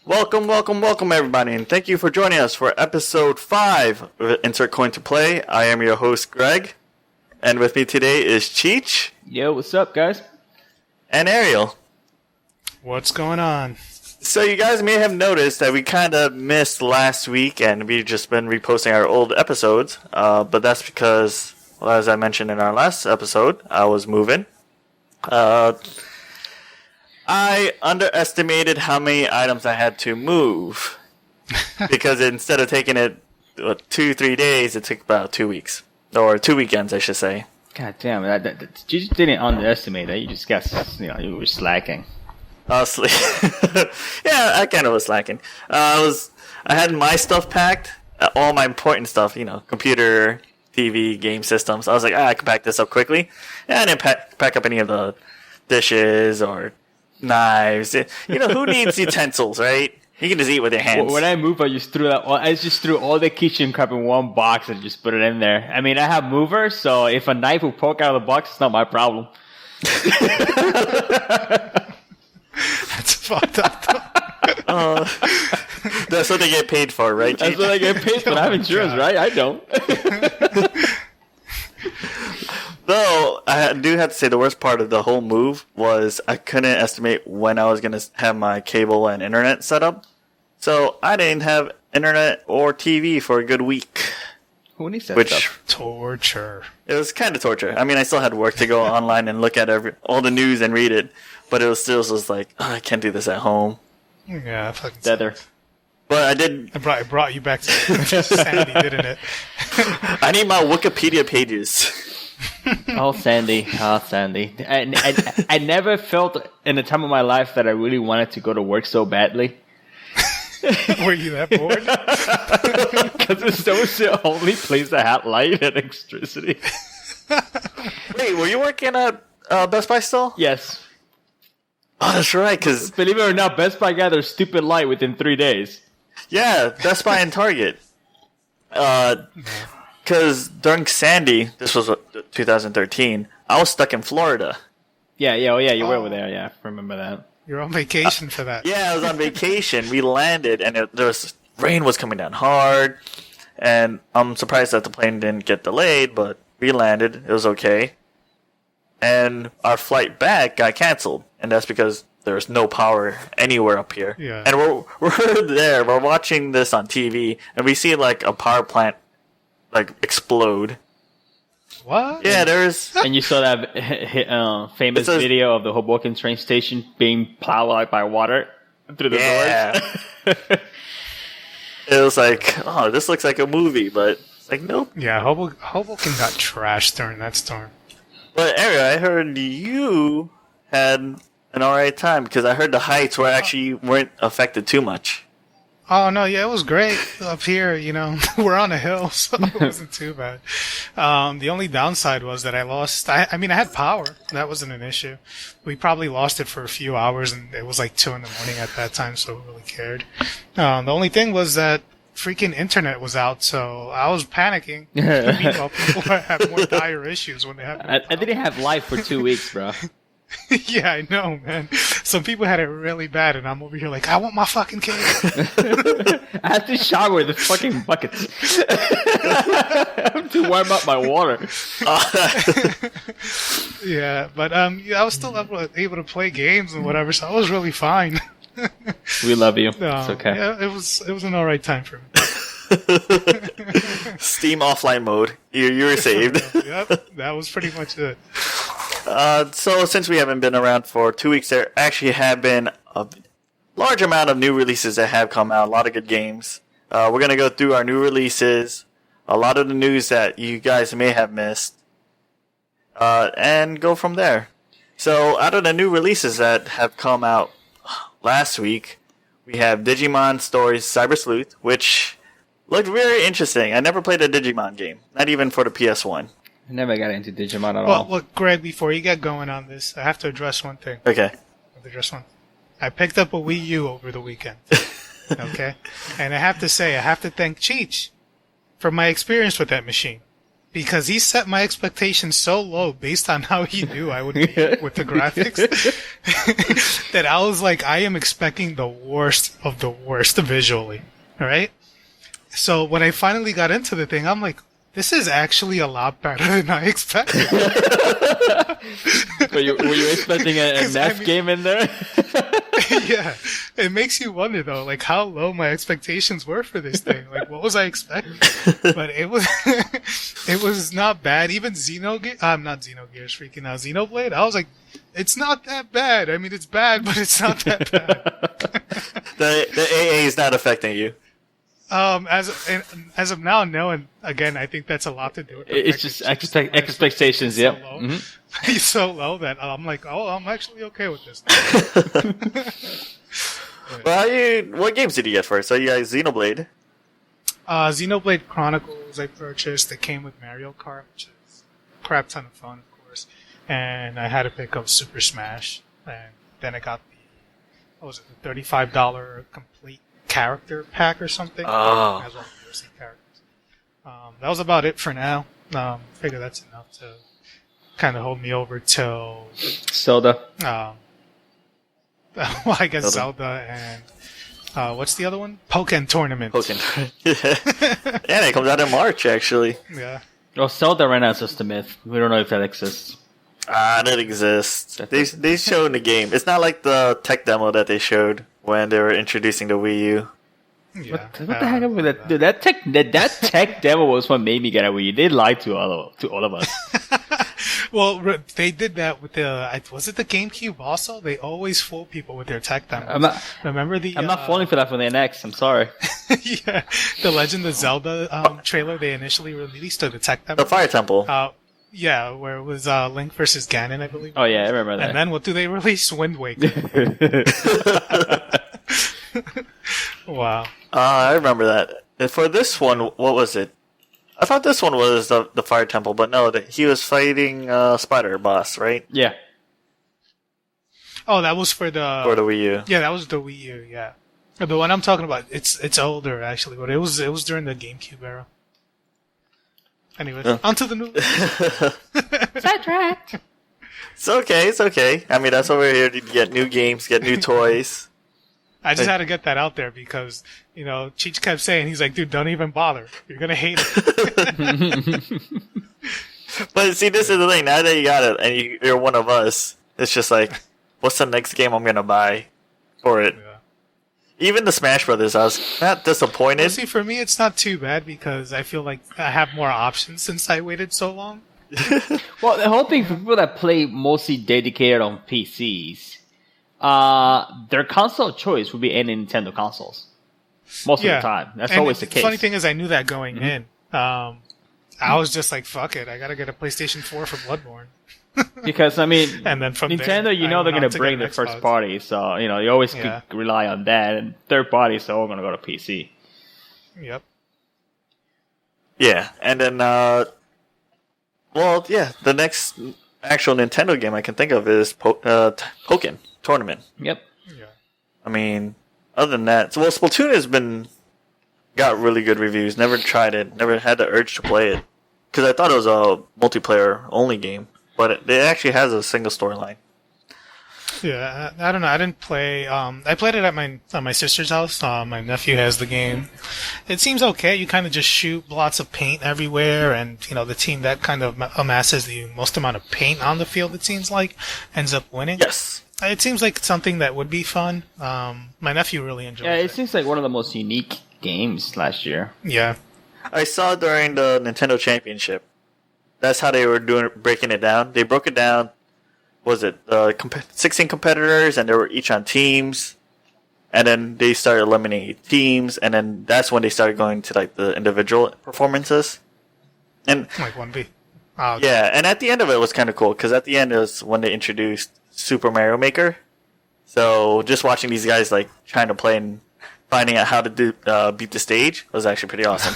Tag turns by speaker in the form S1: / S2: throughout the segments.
S1: Welcome, everybody, and thank you for joining us for episode 5 of Insert Coin to Play. I am your host, Greg, and with me today is Cheech.
S2: Yo, what's up, guys?
S1: And Ariel.
S3: What's going on?
S1: So you guys may have noticed that we kind of missed last week, and we've just been reposting our old episodes, but that's because, well, as I mentioned in our last episode, I was moving. I underestimated how many items I had to move because instead of taking it 2-3 days, it took about 2 weeks or 2 weekends, I should say.
S2: God damn, you just didn't underestimate that. You just got, you were slacking.
S1: Yeah, I kind of was slacking. I had my stuff packed, all my important stuff, computer, TV, game systems. I was like, I can pack this up quickly. And I didn't pack up any of the dishes or knives. Who needs utensils, right? You can just eat with your hands.
S2: When I moved, I just threw all the kitchen crap in one box and just put it in there. I mean, I have movers, so if a knife will poke out of the box, it's not my problem.
S3: That's fucked up.
S1: That's what they get paid for, right?
S2: That's what I get paid for. I have insurance, right? I don't.
S1: Though, I do have to say the worst part of the whole move was I couldn't estimate when I was going to have my cable and internet set up. So I didn't have internet or TV for a good week.
S2: Who needs that stuff?
S3: Torture.
S1: It was kind of torture. I mean, I still had work to go online and look at all the news and read it. But it was still just like, I can't do this at home.
S3: Yeah, fucking
S2: Tether.
S1: But I did.
S3: It brought you back to sanity, didn't it?
S1: I need my Wikipedia pages.
S2: Oh, Sandy. I never felt in a time of my life that I really wanted to go to work so badly.
S3: Were you that bored?
S2: Because it was the only place that had light and electricity.
S1: Wait, were you working at Best Buy still?
S2: Yes.
S1: Oh, that's right, because...
S2: Believe it or not, Best Buy got their stupid light within 3 days.
S1: Yeah, Best Buy and Target. Because during Sandy, this was 2013, I was stuck in Florida.
S2: Yeah, you were over there, yeah, I remember that.
S3: You're on vacation for that.
S1: Yeah, I was on vacation. We landed, and rain was coming down hard, and I'm surprised that the plane didn't get delayed, but we landed. It was okay. And our flight back got canceled, and that's because there's no power anywhere up here.
S3: Yeah.
S1: And we're there, we're watching this on TV, and we see like a power plant like explode.
S3: What?
S1: Yeah, there's.
S2: And you saw that famous video of the Hoboken train station being plowed by water through the doors.
S1: It was like, oh, this looks like a movie, but it's like, nope.
S3: Yeah, Hoboken got trashed during that storm.
S1: But Ariel, I heard you had an alright time because I heard the heights weren't affected too much.
S3: Oh, no, yeah, it was great up here, we're on a hill, so it wasn't too bad. The only downside was that I lost, I had power. That wasn't an issue. We probably lost it for a few hours, and it was like 2 a.m. at that time, so we really cared. The only thing was that freaking internet was out, so I was panicking. Meanwhile, people have more dire issues when they have
S2: I didn't have life for 2 weeks, bro.
S3: Yeah, I know, man. Some people had it really bad, and I'm over here like, I want my fucking cable.
S2: I had to shower with the fucking buckets. I have to warm up my water.
S3: Yeah, but I was still able to play games and whatever, so I was really fine.
S2: We love you. It's okay.
S3: Yeah, it was an alright time for me.
S1: Steam offline mode. You were saved.
S3: Yep, that was pretty much it.
S1: So since we haven't been around for 2 weeks, there actually have been a large amount of new releases that have come out. A lot of good games. We're going to go through our new releases, a lot of the news that you guys may have missed, and go from there. So out of the new releases that have come out last week, we have Digimon Stories Cyber Sleuth, which looked very interesting. I never played a Digimon game, not even for the PS1.
S2: I never got into Digimon at all.
S3: Well, look, Greg, before you get going on this, I have to address one thing.
S1: Okay.
S3: I picked up a Wii U over the weekend. Okay? And I have to thank Cheech for my experience with that machine. because he set my expectations so low based on how he knew I would be with the graphics that I was like, I am expecting the worst of the worst visually. All right. So when I finally got into the thing, I'm like, this is actually a lot better than I expected.
S2: Were you expecting a NES game in there?
S3: Yeah, it makes you wonder though, like how low my expectations were for this thing. Like, what was I expecting? But it was, it was not bad. Even not Xenogears, freaking out, Xenoblade. I was like, it's not that bad. I mean, it's bad, but it's not that bad.
S1: The AA is not affecting you.
S3: As of now, no, and again, I think that's a lot to do with the
S2: It's just expectations. Yep.
S3: So low. He's so low that I'm like, oh, I'm actually okay with this.
S1: Well, what games did you get first? So you got Xenoblade.
S3: Xenoblade Chronicles I purchased. It came with Mario Kart, which is a crap ton of fun, of course. And I had to pick up Super Smash. And then I got the $35 complete character pack or something.
S1: Oh.
S3: As well as DLC characters. That was about it for now. Figure that's enough to kind of hold me over till
S2: Zelda.
S3: well, I guess Zelda and what's the other one? Pokken Tournament.
S1: Pokken. Yeah. And it comes out in March, actually.
S3: Yeah.
S2: Well, Zelda right now is just a myth. We don't know if that exists.
S1: It exists. They showed the game. It's not like the tech demo that they showed when they were introducing the Wii U.
S3: Yeah.
S2: What the heck was that? Dude, that tech demo was what made me get a Wii U. They lied to all of us.
S3: Well, they did that with was it the GameCube also? They always fool people with their tech demos.
S2: I'm not falling for that for the NX. I'm sorry.
S3: Yeah, the Legend of Zelda trailer they initially released, or the tech demo.
S1: The Fire Temple.
S3: Yeah, where it was Link versus Ganon, I believe.
S2: Oh yeah, I remember that.
S3: And then what do they release? Wind Waker. Wow.
S1: I remember that. And for this one, what was it? I thought this one was the Fire Temple, but no, he was fighting Spider Boss, right?
S2: Yeah.
S3: Oh, that was for the
S1: Wii U.
S3: Yeah, that was the Wii U. Yeah, the one I'm talking about. It's older actually, but it was during the GameCube era. Anyways, onto the new.
S2: Sidetracked.
S1: It's okay. I mean, that's why we're here to get new games, get new toys.
S3: I just had to get that out there because, Cheech kept saying, he's like, dude, don't even bother. You're going to hate it.
S1: But see, this is the thing. Now that you got it and you're one of us, it's just like, what's the next game I'm going to buy for it? Yeah. Even the Smash Brothers, I was not disappointed.
S3: Well, see, for me, it's not too bad because I feel like I have more options since I waited so long.
S2: Well, the whole thing for people that play mostly dedicated on PCs, their console choice would be any Nintendo consoles. Most of the time. That's always the case.
S3: The funny thing is, I knew that going in. I was just like, fuck it. I gotta get a PlayStation 4 for Bloodborne.
S2: Because, I mean,
S3: and then from
S2: Nintendo,
S3: there,
S2: they're going to bring their first party. So, you always could rely on that. And third party, so we're going to go to PC.
S3: Yep.
S1: Yeah. And then, the next actual Nintendo game I can think of is Pokken Tournament.
S2: Yep.
S3: Yeah.
S1: I mean, other than that, Splatoon got really good reviews. Never tried it. Never had the urge to play it because I thought it was a multiplayer only game, but it actually has a single storyline.
S3: Yeah, I don't know. I didn't play. I played it at my sister's house. My nephew has the game. It seems okay. You kind of just shoot lots of paint everywhere, and the team that kind of amasses the most amount of paint on the field, it seems like, ends up winning.
S1: Yes.
S3: It seems like something that would be fun. My nephew really enjoyed it.
S2: Yeah, it seems like one of the most unique games last year.
S3: Yeah.
S1: I saw during the Nintendo Championship. That's how they were breaking it down. They broke it down. Was it 16 competitors, and they were each on teams, and then they started eliminating teams, and then that's when they started going to like the individual performances. And
S3: like 1v.
S1: Yeah, and at the end of it was kind of cool because at the end was when they introduced Super Mario Maker. So just watching these guys like trying to play and finding out how to beat the stage was actually pretty awesome.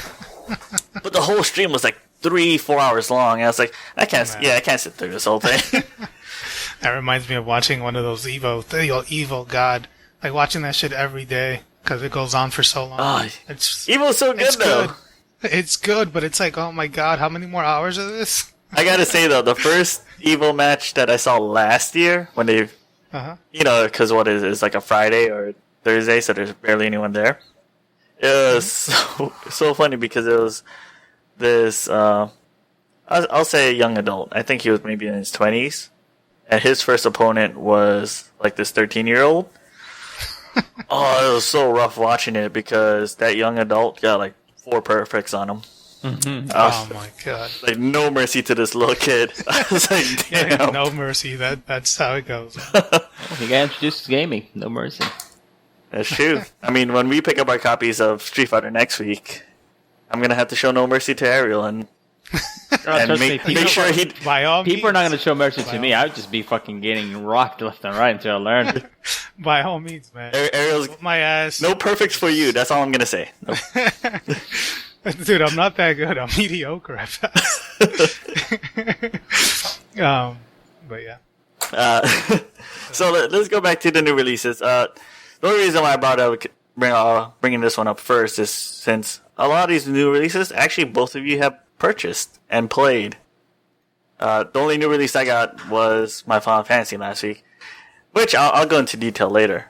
S1: But the whole stream was like 3-4 hours long. And I was like, I can't sit through this whole thing.
S3: That reminds me of watching one of those Evo God, like watching that shit every day because it goes on for so long.
S1: Evo's so good though.
S3: It's good, but it's like, oh my god, how many more hours of this?
S1: I gotta say though, the first Evo match that I saw last year, when they, because what is it? It's like a Friday or Thursday, so there's barely anyone there. It was so funny because it was this, I'll say a young adult. I think he was maybe in his 20s. And his first opponent was like this 13-year-old. Oh, it was so rough watching it because that young adult got like 4 perfects on him.
S2: Mm-hmm.
S3: Oh my god!
S1: Like no mercy to this little kid. I was like, damn.
S3: No mercy. That's how it goes.
S2: You got introduced to gaming. No mercy.
S1: That's true. I mean, when we pick up our copies of Street Fighter next week, I'm gonna have to show no mercy to Ariel and make sure he.
S2: People are not going to show mercy to me. I would just be fucking getting rocked left and right until I learn.
S3: By all means, man.
S1: Ariel's
S3: my ass.
S1: No perfects for you. That's all I'm gonna say. Nope.
S3: Dude, I'm not that good. I'm mediocre at best. But yeah.
S1: So let's go back to the new releases. The only reason why I brought up bringing this one up first is since a lot of these new releases, actually both of you have purchased and played. The only new release I got was my Final Fantasy last week, which I'll go into detail later.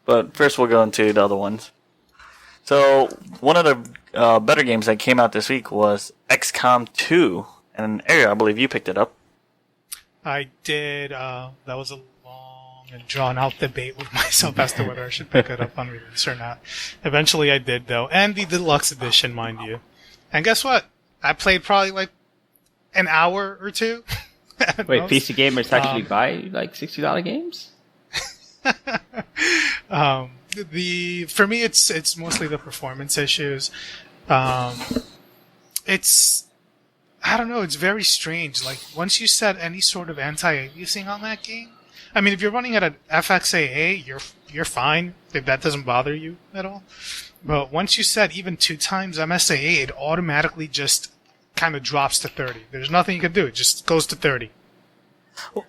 S1: But first we'll go into the other ones. So one of the better games that came out this week was XCOM 2. And Ariel, I believe you picked it up.
S3: I did. That was a long and drawn-out debate with myself as to whether I should pick it up on release or not. Eventually I did, though. And the deluxe edition, mind you. And guess what? I played probably like an hour or two.
S2: Wait, PC gamers actually buy like $60 games?
S3: For me, it's mostly the performance issues. It's, I don't know, it's very strange. Like, once you set any sort of anti-aliasing on that game, I mean, if you're running at an FXAA, you're fine if that doesn't bother you at all. But once you set even 2 times MSAA, it automatically just kind of drops to 30. There's nothing you can do. It just goes to 30.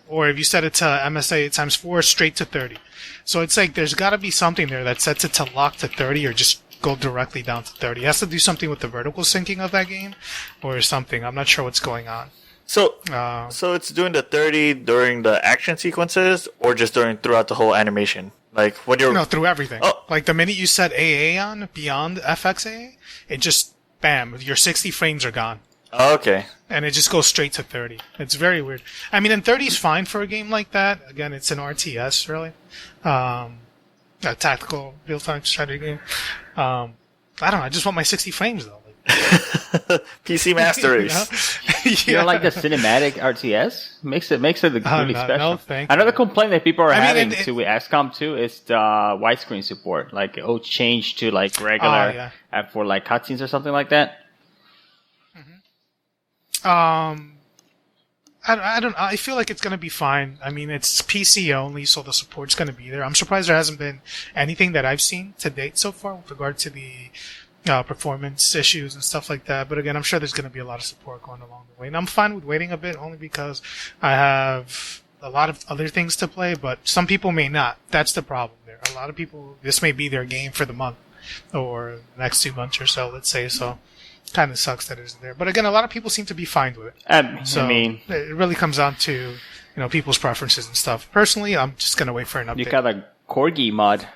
S3: Or if you set it to MSAA times 4, straight to 30. So it's like there's got to be something there that sets it to lock to 30 or just go directly down to 30. It has to do something with the vertical syncing of that game or something. I'm not sure what's going on.
S1: So it's doing the 30 during the action sequences or just throughout the whole animation? Like when you're
S3: No, through everything. Oh. Like the minute you set AA on beyond FXAA, it just bam, your 60 frames are gone.
S1: Oh, okay.
S3: And it just goes straight to 30. It's very weird. I mean, and 30 is fine for a game like that. Again, it's an RTS, really. A tactical real-time strategy game. I don't know. I just want my 60 frames, though.
S1: PC Master Race.
S2: You don't like the cinematic RTS? Makes it really special.
S3: No, thank
S2: Another
S3: you.
S2: complaint that people are having to with XCOM 2 is the widescreen support. Like, it'll change to like regular for like cutscenes or something like that.
S3: I feel like it's going to be fine. I mean, it's PC only, so the support's going to be there. I'm surprised there hasn't been anything that I've seen to date so far with regard to the performance issues and stuff like that. But again, I'm sure there's going to be a lot of support going along the way. And I'm fine with waiting a bit only because I have a lot of other things to play, but some people may not. That's the problem there. A lot of people, this may be their game for the month or the next 2 months or so, let's say. So kind of sucks that it isn't there. But again, a lot of people seem to be fine with it. So it really comes down to, people's preferences and stuff. Personally, I'm just going to wait for an update.
S2: You got a Corgi mod.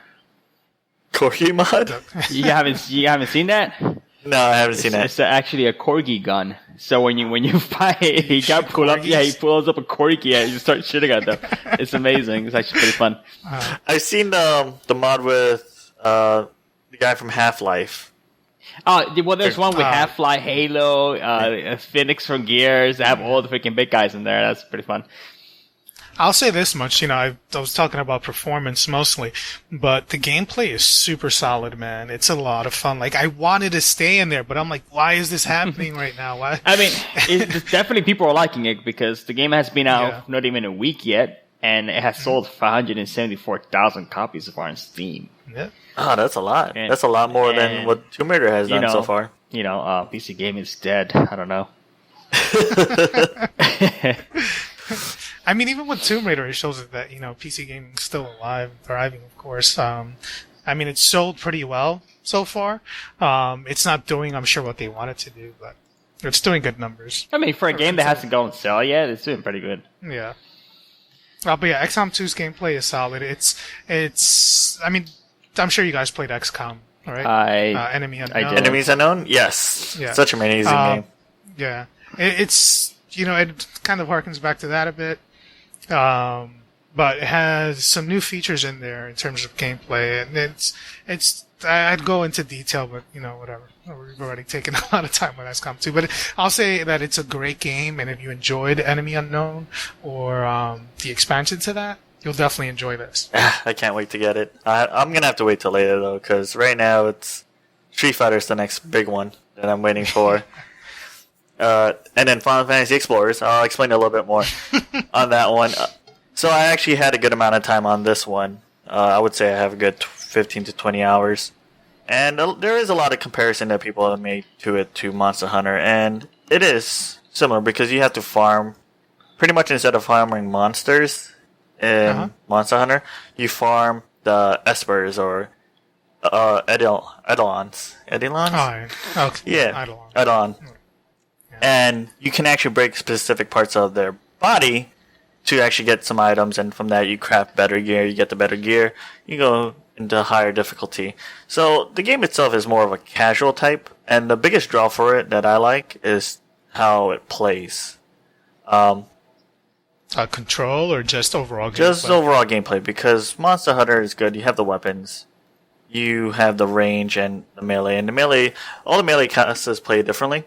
S1: Corgi mod?
S2: You haven't seen that?
S1: No, I haven't seen that.
S2: It's actually a Corgi gun. So when you fight, he pulls up a Corgi and you start shooting at them. It's amazing. It's actually pretty fun.
S1: I've seen the mod with the guy from Half-Life.
S2: Well, there's one with Half-Life, Halo, Phoenix from Gears. They have all the freaking big guys in there. That's pretty fun.
S3: I'll say this much, I was talking about performance mostly, but the gameplay is super solid, man. It's a lot of fun. Like, I wanted to stay in there, but I'm like, why is this happening right now? Why?
S2: I mean, definitely people are liking it because the game has been out not even a week yet, and it has sold 574,000 copies so far on Steam.
S3: Yeah.
S1: Oh, that's a lot. That's a lot more than what Tomb Raider has done so far.
S2: PC gaming is dead. I don't know.
S3: I mean, even with Tomb Raider, it shows that, PC gaming is still alive, thriving, of course. I mean, it's sold pretty well so far. It's not doing, I'm sure, what they want it to do, but it's doing good numbers.
S2: I mean, for a game that hasn't gone on sale yet, it's doing pretty good.
S3: Yeah. But yeah, XCOM 2's gameplay is solid. It's. I mean, I'm sure you guys played XCOM, right? Enemy Unknown.
S2: I did.
S1: Enemies Unknown? Yes.
S3: Yeah.
S1: Such an amazing game.
S3: Yeah. It's, it kind of harkens back to that a bit. But it has some new features in there in terms of gameplay, and I'd go into detail, but whatever. We've already taken a lot of time with XCOM 2, but I'll say that it's a great game, and if you enjoyed Enemy Unknown or the expansion to that, you'll definitely enjoy this.
S1: I can't wait to get it. I'm gonna have to wait till later though, because right now it's Street Fighter's the next big one that I'm waiting for. And then Final Fantasy Explorers. I'll explain a little bit more on that one. So I actually had a good amount of time on this one. I would say I have a good 15 to 20 hours. And there is a lot of comparison that people have made to Monster Hunter. And it is similar because you have to farm. Pretty much instead of farming monsters in Monster Hunter, you farm the espers or Eidolons. Eidolons?
S3: Oh, okay.
S1: Yeah, Eidolon. Yeah. And you can actually break specific parts of their body to actually get some items, and from that you craft better gear. You get the better gear, you go into higher difficulty. So the game itself is more of a casual type, and the biggest draw for it that I like is how it plays.
S3: Control or just overall gameplay?
S1: Just overall gameplay, because Monster Hunter is good. You have the weapons, you have the range and the melee. And all the melee classes play differently,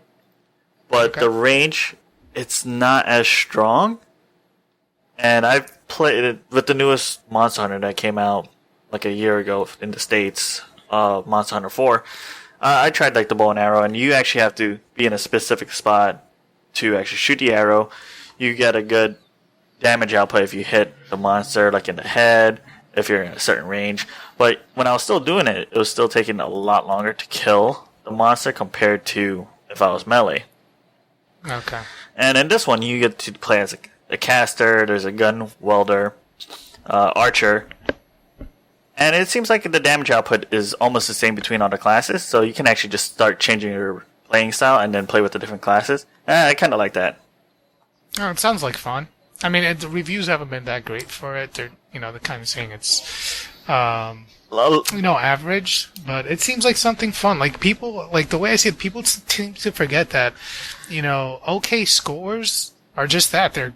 S1: but the range, it's not as strong. And I've played it with the newest Monster Hunter that came out like a year ago in the States, Monster Hunter 4. I tried like the bow and arrow, and you actually have to be in a specific spot to actually shoot the arrow. You get a good damage output if you hit the monster like in the head, if you're in a certain range. But when I was still doing it, it was still taking a lot longer to kill the monster compared to if I was melee.
S3: Okay.
S1: And in this one, you get to play as a caster, there's a gun welder, archer, and it seems like the damage output is almost the same between all the classes, so you can actually just start changing your playing style and then play with the different classes. I kind of like that.
S3: Oh, it sounds like fun. I mean, the reviews haven't been that great for it. They're kind of saying it's, average, but it seems like something fun. Like people, like the way I see it, people seem to forget that, okay scores are just that. They're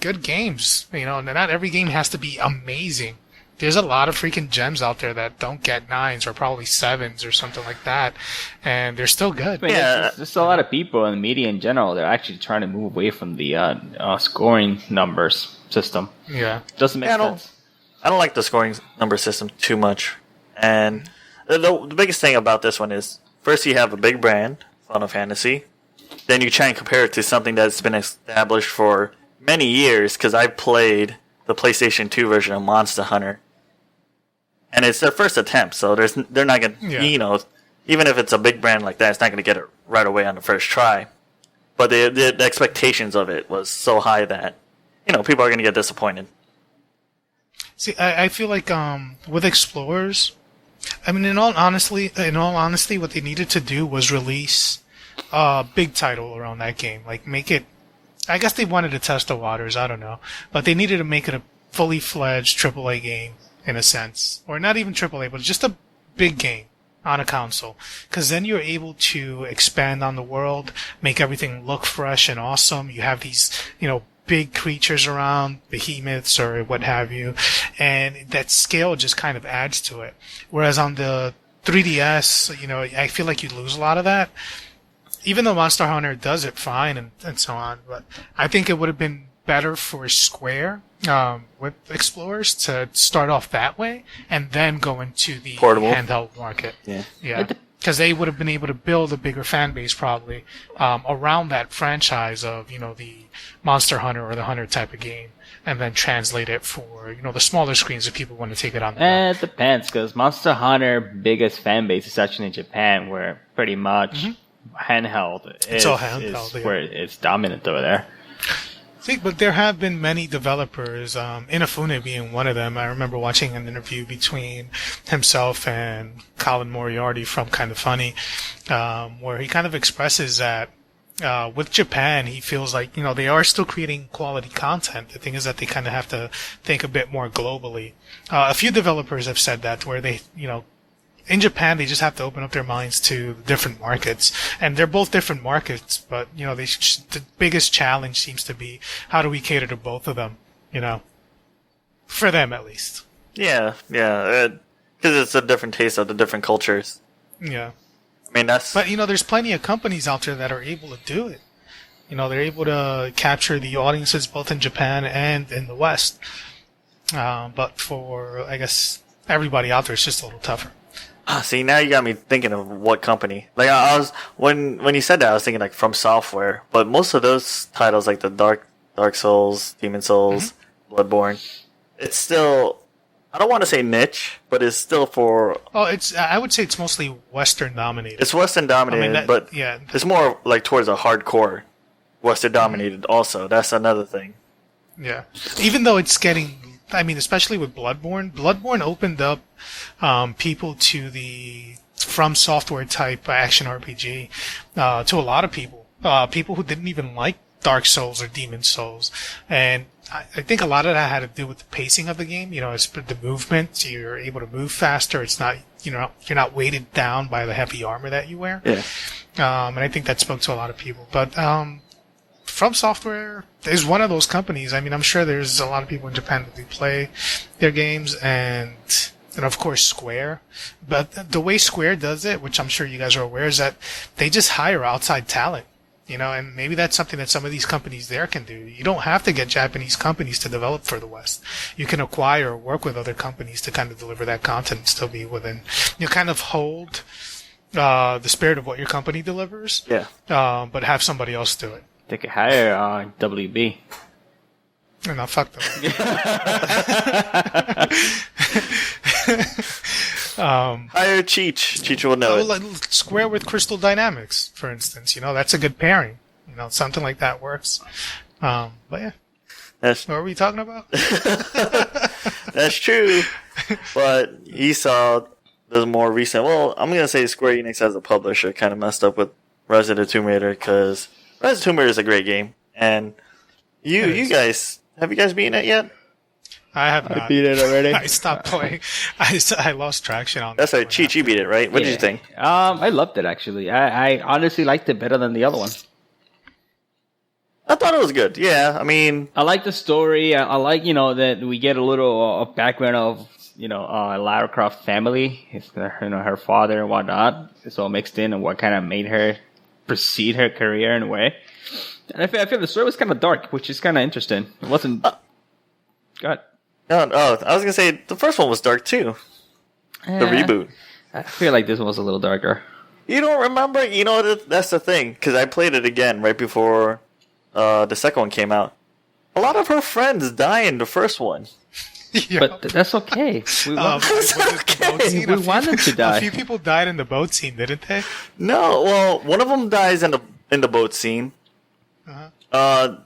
S3: good games, and not every game has to be amazing. There's a lot of freaking gems out there that don't get 9s or probably 7s or something like that, and they're still good.
S2: I mean, there's a lot of people in the media in general, they're actually trying to move away from the scoring numbers system.
S3: Yeah.
S2: Doesn't make sense.
S1: I don't like the scoring number system too much. And the biggest thing about this one is, first you have a big brand, Final Fantasy, then you try and compare it to something that's been established for many years, because I played the PlayStation 2 version of Monster Hunter, and it's their first attempt, so they're not going to, even if it's a big brand like that, it's not going to get it right away on the first try. But the expectations of it was so high that, people are going to get disappointed.
S3: See, I feel like with Explorers, I mean, in all honesty, what they needed to do was release a big title around that game. Like, make it... I guess they wanted to test the waters, I don't know. But they needed to make it a fully fledged AAA game, in a sense. Or not even AAA, but just a big game on a console. Because then you're able to expand on the world, make everything look fresh and awesome. You have these, big creatures around, behemoths or what have you. And that scale just kind of adds to it. Whereas on the 3DS, I feel like you lose a lot of that. Even though Monster Hunter does it fine and so on, but I think it would have been better for Square with Explorers to start off that way and then go into the
S1: portable
S3: handheld market.
S1: Yeah.
S3: Because they would have been able to build a bigger fan base probably around that franchise of the Monster Hunter or the Hunter type of game, and then translate it for the smaller screens if people want to take it on.
S2: It depends, because Monster Hunter biggest fan base is actually in Japan, where pretty much handheld
S3: it's all handheld,
S2: where it's dominant over there.
S3: See, but there have been many developers, Inafune being one of them. I remember watching an interview between himself and Colin Moriarty from Kind of Funny, where he kind of expresses that with Japan, he feels like, they are still creating quality content. The thing is that they kind of have to think a bit more globally. A few developers have said that, where they, in Japan, they just have to open up their minds to different markets, and they're both different markets. But the biggest challenge seems to be how do we cater to both of them? For them at least.
S1: Yeah, because it's a different taste of the different cultures.
S3: Yeah,
S1: I mean that's.
S3: But there's plenty of companies out there that are able to do it. They're able to capture the audiences both in Japan and in the West. But for I guess everybody out there, it's just a little tougher.
S1: See, now you got me thinking of what company. Like I was when you said that, I was thinking like From Software. But most of those titles, like the Dark Souls, Demon Souls, Bloodborne, it's still, I don't want to say niche, but it's still for.
S3: Oh, I would say it's mostly Western dominated.
S1: It's Western dominated, but
S3: yeah,
S1: it's more like towards a hardcore Western dominated. Also, that's another thing.
S3: Yeah, even though it's getting. I mean, especially with Bloodborne. Bloodborne opened up people to the From Software type action RPG to a lot of people. People who didn't even like Dark Souls or Demon Souls. And I think a lot of that had to do with the pacing of the game. It's the movement. You're able to move faster. It's not, you're not weighted down by the heavy armor that you wear.
S1: Yeah.
S3: And I think that spoke to a lot of people. But From Software is one of those companies. I mean, I'm sure there's a lot of people in Japan that do play their games, and of course Square. But the way Square does it, which I'm sure you guys are aware, is that they just hire outside talent. And maybe that's something that some of these companies there can do. You don't have to get Japanese companies to develop for the West. You can acquire or work with other companies to kind of deliver that content and still be within, kind of hold the spirit of what your company delivers.
S1: Yeah.
S3: But have somebody else do it.
S2: They could hire WB.
S3: No, fuck them.
S1: Hire Cheech. Cheech will know it.
S3: Like Square with Crystal Dynamics, for instance. That's a good pairing. Something like that works. But yeah. What are we talking about?
S1: That's true. But he saw the more recent. Well, I'm gonna say Square Enix as a publisher kind of messed up with Resident Tomb Raider, because Resident Tomb Raider is a great game, and you guys, have you guys beaten it yet?
S3: I have not.
S2: I beat it already.
S3: I stopped playing. I lost traction on.
S1: That's right. Cheech, you beat it, right? What did you think?
S2: I loved it actually. I honestly liked it better than the other one.
S1: I thought it was good. Yeah, I mean,
S2: I like the story. I like that we get a little background of Lara Croft family. It's her father and whatnot. It's all mixed in, and what kind of made her proceed her career in a way. And I feel the story was kind of dark, which is kind of interesting. It wasn't. God.
S1: No, I was gonna say the first one was dark too. The reboot.
S2: I feel like this one was a little darker.
S1: You don't remember? That's the thing, because I played it again right before the second one came out. A lot of her friends die in the first one.
S2: But that's okay. We want them to die.
S3: A few people died in the boat scene, didn't they?
S1: No, well, one of them dies in the boat scene. The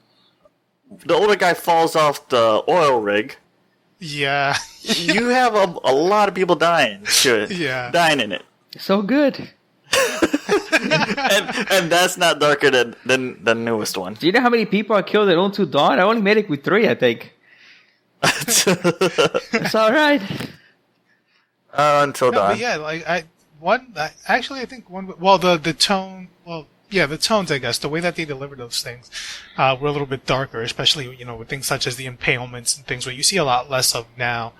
S1: older guy falls off the oil rig.
S3: Yeah.
S1: You have a lot of people dying. Dying in it.
S2: So good.
S1: and that's not darker than the newest one.
S2: Do you know how many people I killed at Until Dawn? I only made it with 3, I think. It's all right.
S1: Until Dawn.
S3: But yeah, I think one. Well, the tone. Well, yeah, the tones. I guess the way that they deliver those things were a little bit darker, especially with things such as the impalements and things where you see a lot less of now.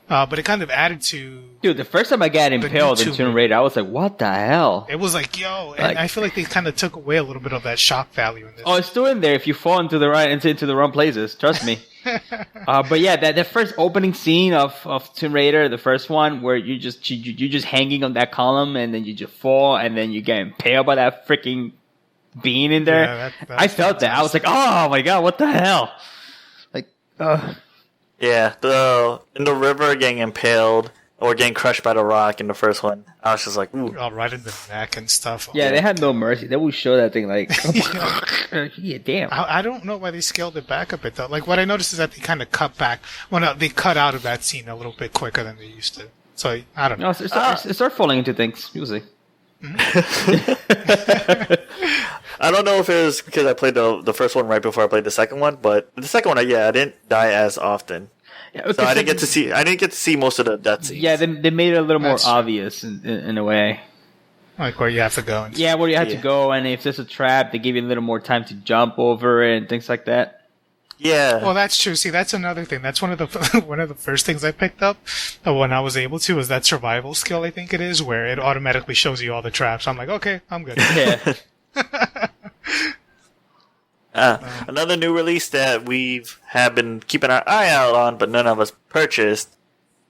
S3: But it kind of added to.
S2: Dude, the first time I got impaled in Tomb Raider, I was like, "What the hell?"
S3: It was like, "Yo!" And I feel like they kind of took away a little bit of that shock value in this.
S2: Oh, it's still in there if you fall into the wrong places. Trust me. But yeah, that first opening scene of Tomb Raider, the first one, where you're just hanging on that column and then you just fall and then you get impaled by that freaking beam in there. Yeah, I felt that. I was like, "Oh my god, what the hell!" Like,
S1: Yeah, in the river getting impaled, or getting crushed by the rock in the first one. I was just like, ooh.
S3: All right in the neck and stuff.
S2: Yeah, they had no mercy. They would show that thing like, yeah, damn.
S3: I don't know why they scaled it back a bit though. Like what I noticed is that they kind of cut back. Well, no, they cut out of that scene a little bit quicker than they used to. So I don't know.
S2: No, it start falling into things. You'll see.
S1: I don't know if it was because I played the first one right before I played the second one, but the second one, I didn't die as often.
S2: Yeah,
S1: so I didn't get to see most of the death scenes.
S2: Yeah, they made it a little more
S3: That's true.
S2: obvious in a way.
S3: Like where you have to go. And
S2: Yeah, where you have to go, and if there's a trap, they give you a little more time to jump over it and things like that.
S1: Yeah.
S3: Well, that's true. See, that's another thing. That's one of the one of the first things I picked up when I was able to is that survival skill. I think it is where it automatically shows you all the traps. I'm like, okay, I'm good.
S2: Yeah.
S1: Another new release that have been keeping our eye out on, but none of us purchased,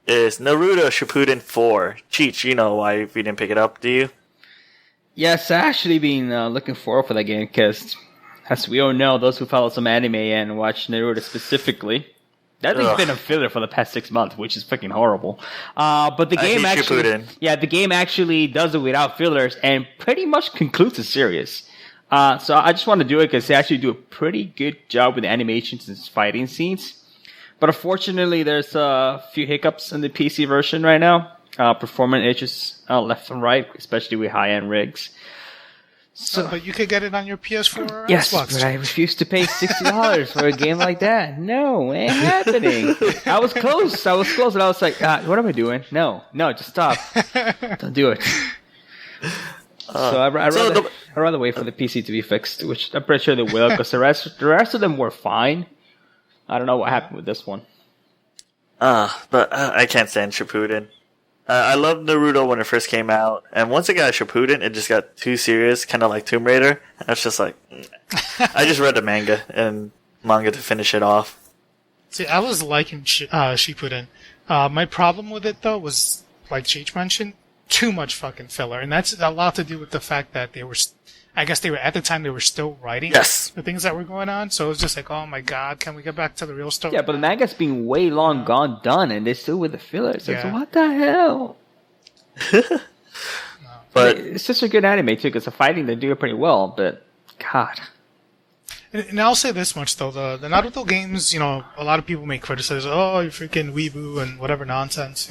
S1: is Naruto Shippuden 4. Cheech, you know why we didn't pick it up, do you?
S2: Yes, I actually been looking forward for that game because, as we all know, those who follow some anime and watch Naruto specifically, that thing's been a filler for the past 6 months, which is freaking horrible. But the game actually, the game actually does it without fillers and pretty much concludes the series. So I just want to do it because they actually do a pretty good job with the animations and fighting scenes. But unfortunately, there's a few hiccups in the PC version right now. Performance issues left and right, especially with high-end rigs. So,
S3: but you could get it on your PS4 or
S2: yes,
S3: Xbox.
S2: but I refuse to pay $60 for a game like that. No, it ain't happening. I was close, and I was like, what am I doing? No, just stop. Don't do it. So I'd rather wait for the PC to be fixed, which I'm pretty sure they will, because the rest of them were fine. I don't know what happened with this one.
S1: But I can't stand Shippuden. I loved Naruto when it first came out, and once it got Shippuden, it just got too serious, kind of like Tomb Raider. And I was just like, I just read the manga to finish it off.
S3: See, I was liking Shippuden. My problem with it though was, like Cheech mentioned, too much fucking filler, and that's a lot to do with the fact that they were at the time they were still writing the things that were going on. So it was just like, oh my god, can we get back to the real story?
S2: Yeah, but the manga's been way long gone done, and they're still with the fillers. So what the hell?
S1: But
S2: it's such a good anime too, because the fighting they do it pretty well. But God.
S3: And I'll say this much though: the Naruto games, a lot of people may criticize, oh, you freaking weeboo and whatever nonsense,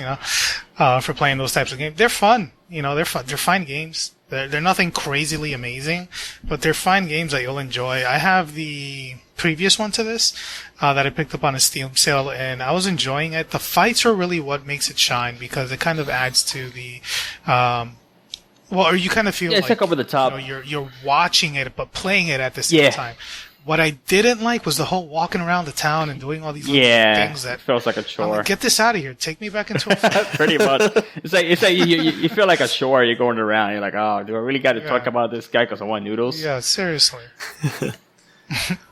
S3: for playing those types of games. They're fun, they're fun. They're fine games. They're nothing crazily amazing, but they're fine games that you'll enjoy. I have the previous one to this that I picked up on a Steam sale, and I was enjoying it. The fights are really what makes it shine because it kind of adds to the. Or you kind of feel
S2: it's like over the top.
S3: You're watching it, but playing it at the same time. What I didn't like was the whole walking around the town and doing all these little things that
S2: feels like a chore.
S3: Like, get this out of here! Take me back into a fight.
S2: Pretty much. It's like you feel like a chore. You're going around. You're like, oh, do I really got to talk about this guy because I want noodles?
S3: Yeah, seriously.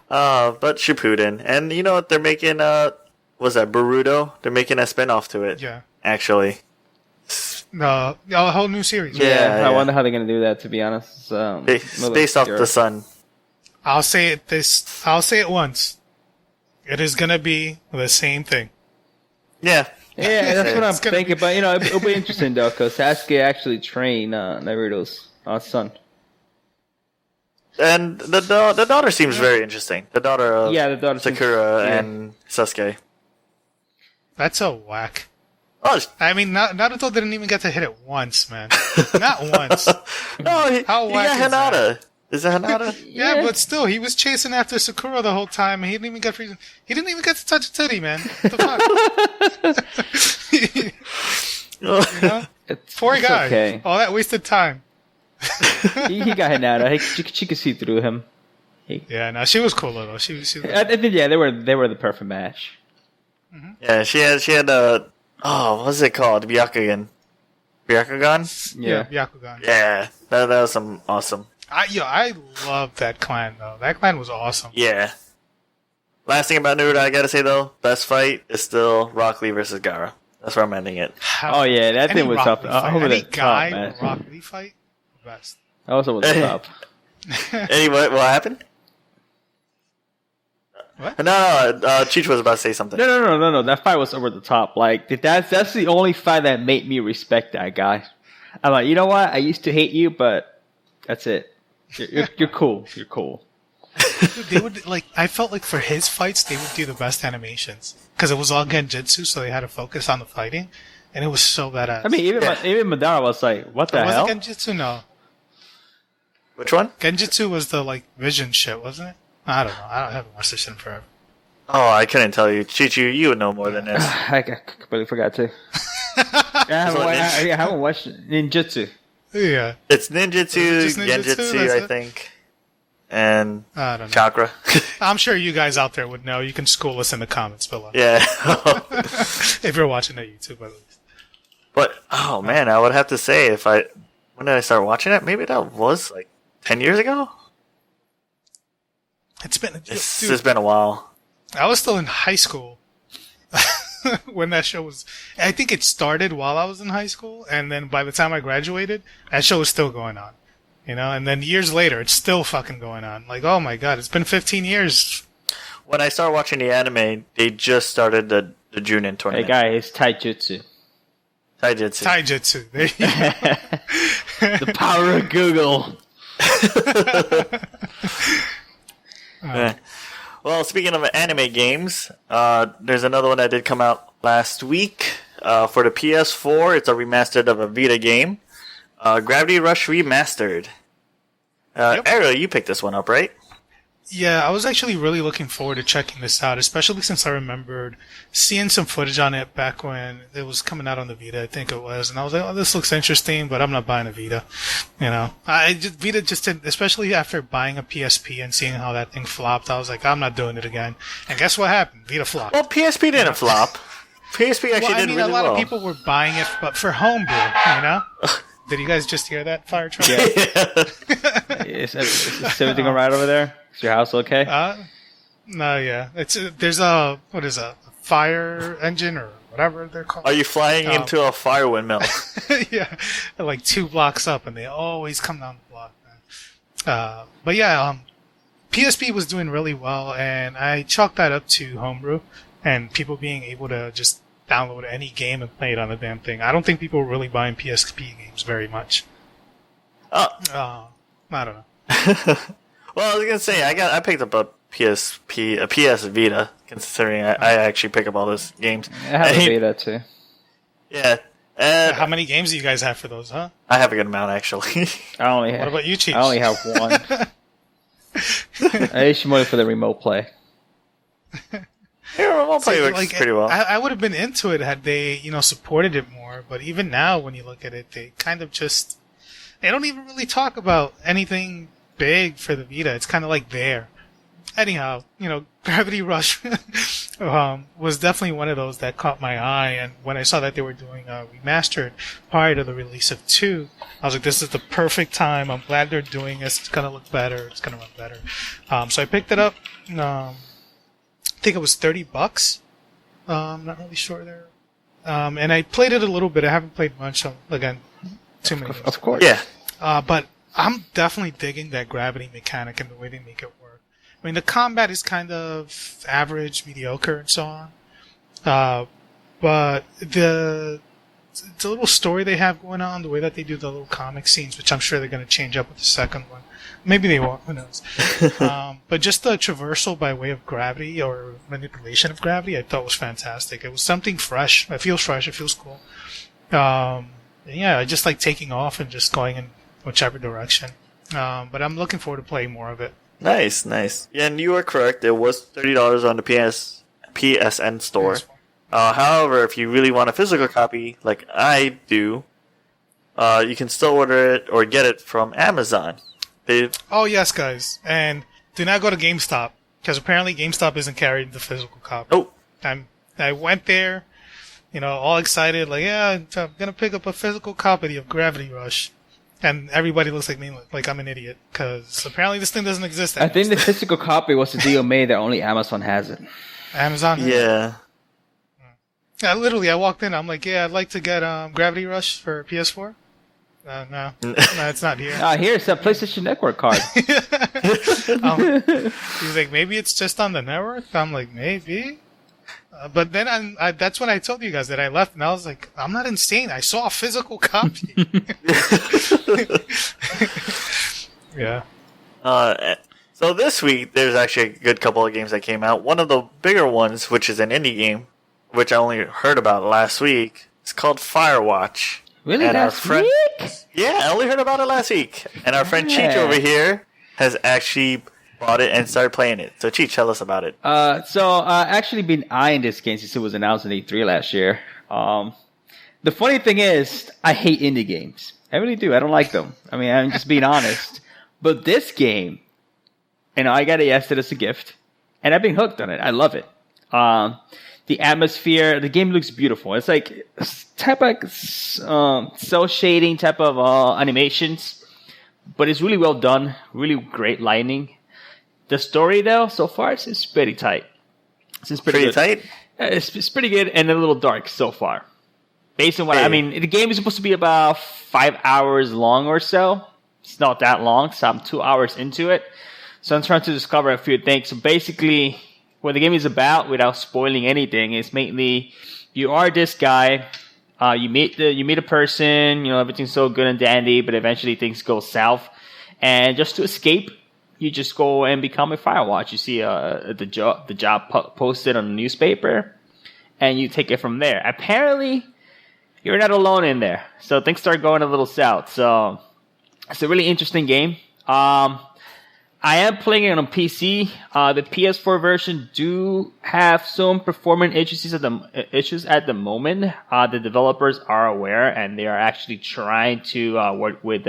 S1: But Shippuden, and you know what they're making? Was that Boruto? They're making a spinoff to it.
S3: Yeah.
S1: Actually.
S3: A whole new series.
S2: Yeah, I wonder how they're gonna do that. To be honest,
S1: it's based off the sun.
S3: I'll say it once. It is gonna be the same thing.
S1: Yeah.
S2: Yeah, that's what I'm thinking. But it'll be interesting though, because Sasuke actually trained Naruto's son.
S1: And the daughter seems very interesting. The daughter of Sakura and Sasuke.
S3: That's a whack.
S1: Oh,
S3: I mean, Naruto didn't even get to hit it once, man. Not once.
S1: No,
S3: How
S1: he
S3: whack
S1: got Hinata. Is it Hinata?
S3: Yeah, but still, he was chasing after Sakura the whole time, and he didn't even get to touch a titty, man. What the fuck? Poor guy.
S2: Okay.
S3: All that wasted time.
S2: he got Hinata. She could see through him.
S3: Yeah, no, she was cool though. She was
S2: I think they were the perfect match.
S1: Mm-hmm. Yeah, she had what was it called? Byakugan. Byakugan?
S2: Yeah,
S3: Byakugan.
S1: Yeah, that was some awesome.
S3: I love that clan though. That clan was awesome.
S1: Yeah. Last thing about Naruto, I gotta say though, best fight is still Rock Lee versus Gaara. That's where I'm ending it.
S2: Oh yeah, that thing was up over the top, man.
S3: Rock Lee fight, best.
S2: That was over the top.
S1: Anyway, what happened?
S3: What?
S1: No, Cheech was about to say something.
S2: No. That fight was over the top. Like that's the only fight that made me respect that guy. I'm like, you know what? I used to hate you, but that's it. You're cool. You're cool.
S3: Dude, they would I felt like for his fights, they would do the best animations because it was all genjutsu, so they had to focus on the fighting, and it was so badass.
S2: I mean, even Madara was like, what the hell?
S3: Was it genjutsu? No.
S1: Which one?
S3: Genjutsu was the vision shit, wasn't it? I don't know. I haven't watched this shit in forever.
S1: Oh, I couldn't tell you. Chichu, you would know more than this.
S2: I completely forgot to. I haven't watched ninjutsu.
S3: Yeah.
S1: It's ninjutsu,
S3: Is it just ninjutsu?
S1: genjutsu, I think, and
S3: I don't know.
S1: chakra.
S3: I'm sure you guys out there would know. You can school us in the comments below.
S1: Yeah.
S3: If you're watching on YouTube, at least.
S1: But, oh man, I would have to say, when did I start watching it? Maybe that was 10 years ago?
S3: It's
S1: been a while.
S3: I was still in high school when that show was. I think it started while I was in high school, and then by the time I graduated, that show was still going on. And then years later, it's still fucking going on. Like, oh my god, it's been 15 years.
S1: When I started watching the anime, they just started the Junin tournament.
S2: Hey guy, it's taijutsu.
S1: Taijutsu.
S3: There you go.
S2: The power of Google.
S1: Well, speaking of anime games, there's another one that did come out last week for the PS4. It's a remastered of a Vita game, Gravity Rush Remastered.
S3: Yep.
S1: Ariel, you picked this one up, right?
S3: Yeah, I was actually really looking forward to checking this out, especially since I remembered seeing some footage on it back when it was coming out on the Vita, I think it was, and I was like, oh, this looks interesting, but I'm not buying a Vita. Vita just didn't, especially after buying a PSP and seeing how that thing flopped, I was like, I'm not doing it again. And guess what happened? Vita flopped.
S1: Well, PSP didn't flop. PSP actually did really well.
S3: A lot of people were buying it, but for homebrew, Did you guys just hear that fire truck?
S2: Yeah. Is everything all right over there? Is your house okay?
S3: No, yeah. There's a fire engine or whatever they're called.
S1: Are you flying into a fire windmill?
S3: Yeah, like 2 blocks up, and they always come down the block. But yeah, PSP was doing really well, and I chalked that up to homebrew and people being able to just download any game and play it on the damn thing. I don't think people were really buying PSP games very much. I don't know.
S1: Well, I was gonna say I picked up a PS Vita, considering I actually pick up all those games.
S2: I have a Vita too.
S1: Yeah.
S3: How many games do you guys have for those, huh?
S1: I have a good amount, actually.
S3: What about you, Chief?
S2: I only have one. I use more for the remote play.
S1: Yeah, remote play works pretty well.
S3: I would have been into it had they, supported it more. But even now, when you look at it, they kind of just they don't even really talk about anything big for the Vita. It's kind of like there. Anyhow, Gravity Rush was definitely one of those that caught my eye. And when I saw that they were doing a remastered prior to the release of 2, I was like, this is the perfect time. I'm glad they're doing this. It's going to look better. It's going to run better. So I picked it up. I think it was $30. I'm not really sure there. And I played it a little bit. I haven't played much. Again, too many.
S2: Of course.
S1: Yeah.
S3: But I'm definitely digging that gravity mechanic and the way they make it work. I mean, the combat is kind of average, mediocre, and so on. But the little story they have going on, the way that they do the little comic scenes, which I'm sure they're going to change up with the second one. Maybe they won't, who knows. But just the traversal by way of gravity or manipulation of gravity, I thought was fantastic. It was something fresh. It feels fresh. It feels cool. Yeah, I just like taking off and just going in whichever direction. But I'm looking forward to playing more of it.
S1: Nice. Yeah, and you are correct. It was $30 on the PSN store. However, if you really want a physical copy, like I do, you can still order it or get it from Amazon.
S3: Oh, yes, guys. And do not go to GameStop, because apparently GameStop isn't carrying the physical copy.
S1: Oh.
S3: I went there, all excited, like, yeah, I'm going to pick up a physical copy of Gravity Rush. And everybody looks like me, like I'm an idiot, because apparently this thing doesn't exist anymore.
S2: I think the physical copy was a deal made that only Amazon has it.
S3: Amazon?
S1: Yeah.
S3: I walked in, I'm like, yeah, I'd like to get Gravity Rush for PS4. No, it's not here.
S2: Here's a PlayStation Network card.
S3: He's like, maybe it's just on the network. I'm like, maybe. But then that's when I told you guys that I left, and I was like, I'm not insane. I saw a physical copy. Yeah.
S1: So this week, there's actually a good couple of games that came out. One of the bigger ones, which is an indie game, which I only heard about last week, is called Firewatch.
S2: Really,
S1: and
S2: last week?
S1: Yeah, I only heard about it last week. And our friend Cheech over here has actually bought it and started playing it. So Cheech, tell us about it.
S2: Actually been eyeing this game since it was announced in E3 last year. The funny thing is, I hate indie games. I really do. I don't like them. I mean, I'm just being honest. But this game, I got it yesterday as a gift, and I've been hooked on it. I love it. The atmosphere, the game looks beautiful. It's like type of cell shading type of animations, but it's really well done. Really great lighting. The story, though, so far, it's pretty tight. It's pretty good.
S1: Tight?
S2: It's pretty good and a little dark so far. Based on what I mean, the game is supposed to be about 5 hours long or so. It's not that long, so I'm 2 hours into it. So I'm trying to discover a few things. So basically, what the game is about, without spoiling anything, is mainly you are this guy. You meet a person. Everything's so good and dandy, but eventually things go south. And just to escape, you just go and become a Firewatch. You see the job posted on the newspaper, and you take it from there. Apparently, you're not alone in there, so things start going a little south. So it's a really interesting game. I am playing it on PC. The PS4 version do have some performance issues at the moment. The developers are aware, and they are actually trying to work with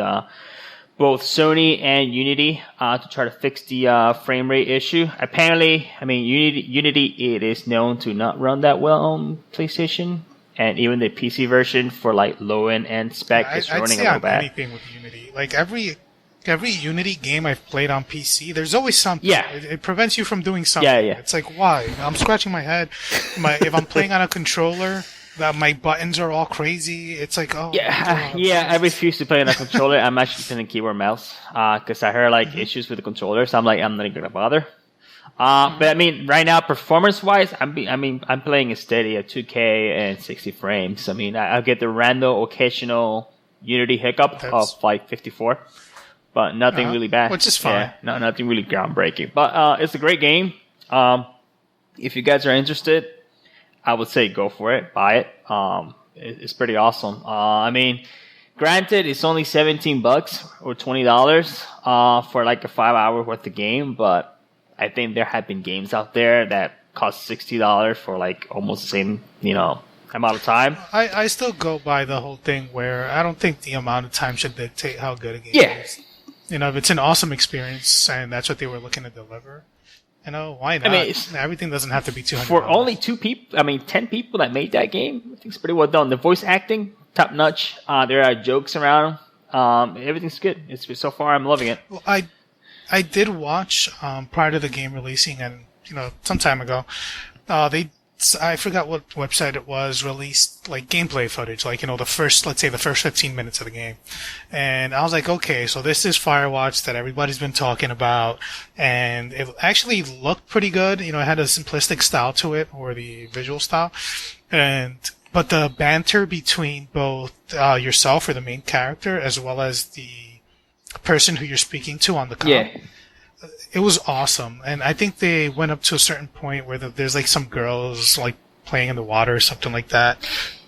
S2: both Sony and Unity to try to fix the frame rate issue. Apparently, Unity it is known to not run that well on PlayStation, and even the PC version for like low end spec is running a little bad.
S3: Anything with Unity, like every Unity game I've played on PC, there's always something.
S2: Yeah.
S3: It prevents you from doing something.
S2: Yeah.
S3: It's like, why? I'm scratching my head. If I'm playing on a controller, that my buttons are all crazy. It's like, oh.
S2: Yeah, I refuse to play on a controller. I'm actually playing keyboard mouse because I heard issues with the controller, so I'm not going to bother. But right now, performance-wise, I'm playing a steady at 2K and 60 frames. I'll get the random occasional Unity hiccup of 54. But nothing really bad.
S3: Which is fine.
S2: Yeah, nothing really groundbreaking. But it's a great game. If you guys are interested, I would say go for it. Buy it. It's pretty awesome. Granted, it's only $17 or $20 for like a 5 hour worth of game. But I think there have been games out there that cost $60 for like almost the same, amount of time.
S3: I still go by the whole thing where I don't think the amount of time should dictate how good a game is. If it's an awesome experience and that's what they were looking to deliver, why not? Everything doesn't have to be $200.
S2: For only 2 people, 10 people that made that game, I think it's pretty well done. The voice acting, top notch. There are jokes around. Everything's good. So far, I'm loving it.
S3: Well, I did watch prior to the game releasing, and some time ago, I forgot what website it was, released like gameplay footage, like the first 15 minutes of the game, and I was like, okay, so this is Firewatch that everybody's been talking about, and it actually looked pretty good. It had a simplistic style to it, or the visual style, but the banter between both yourself or the main character as well as the person who you're speaking to on the comm. It was awesome, and I think they went up to a certain point where there's like some girls like playing in the water or something like that.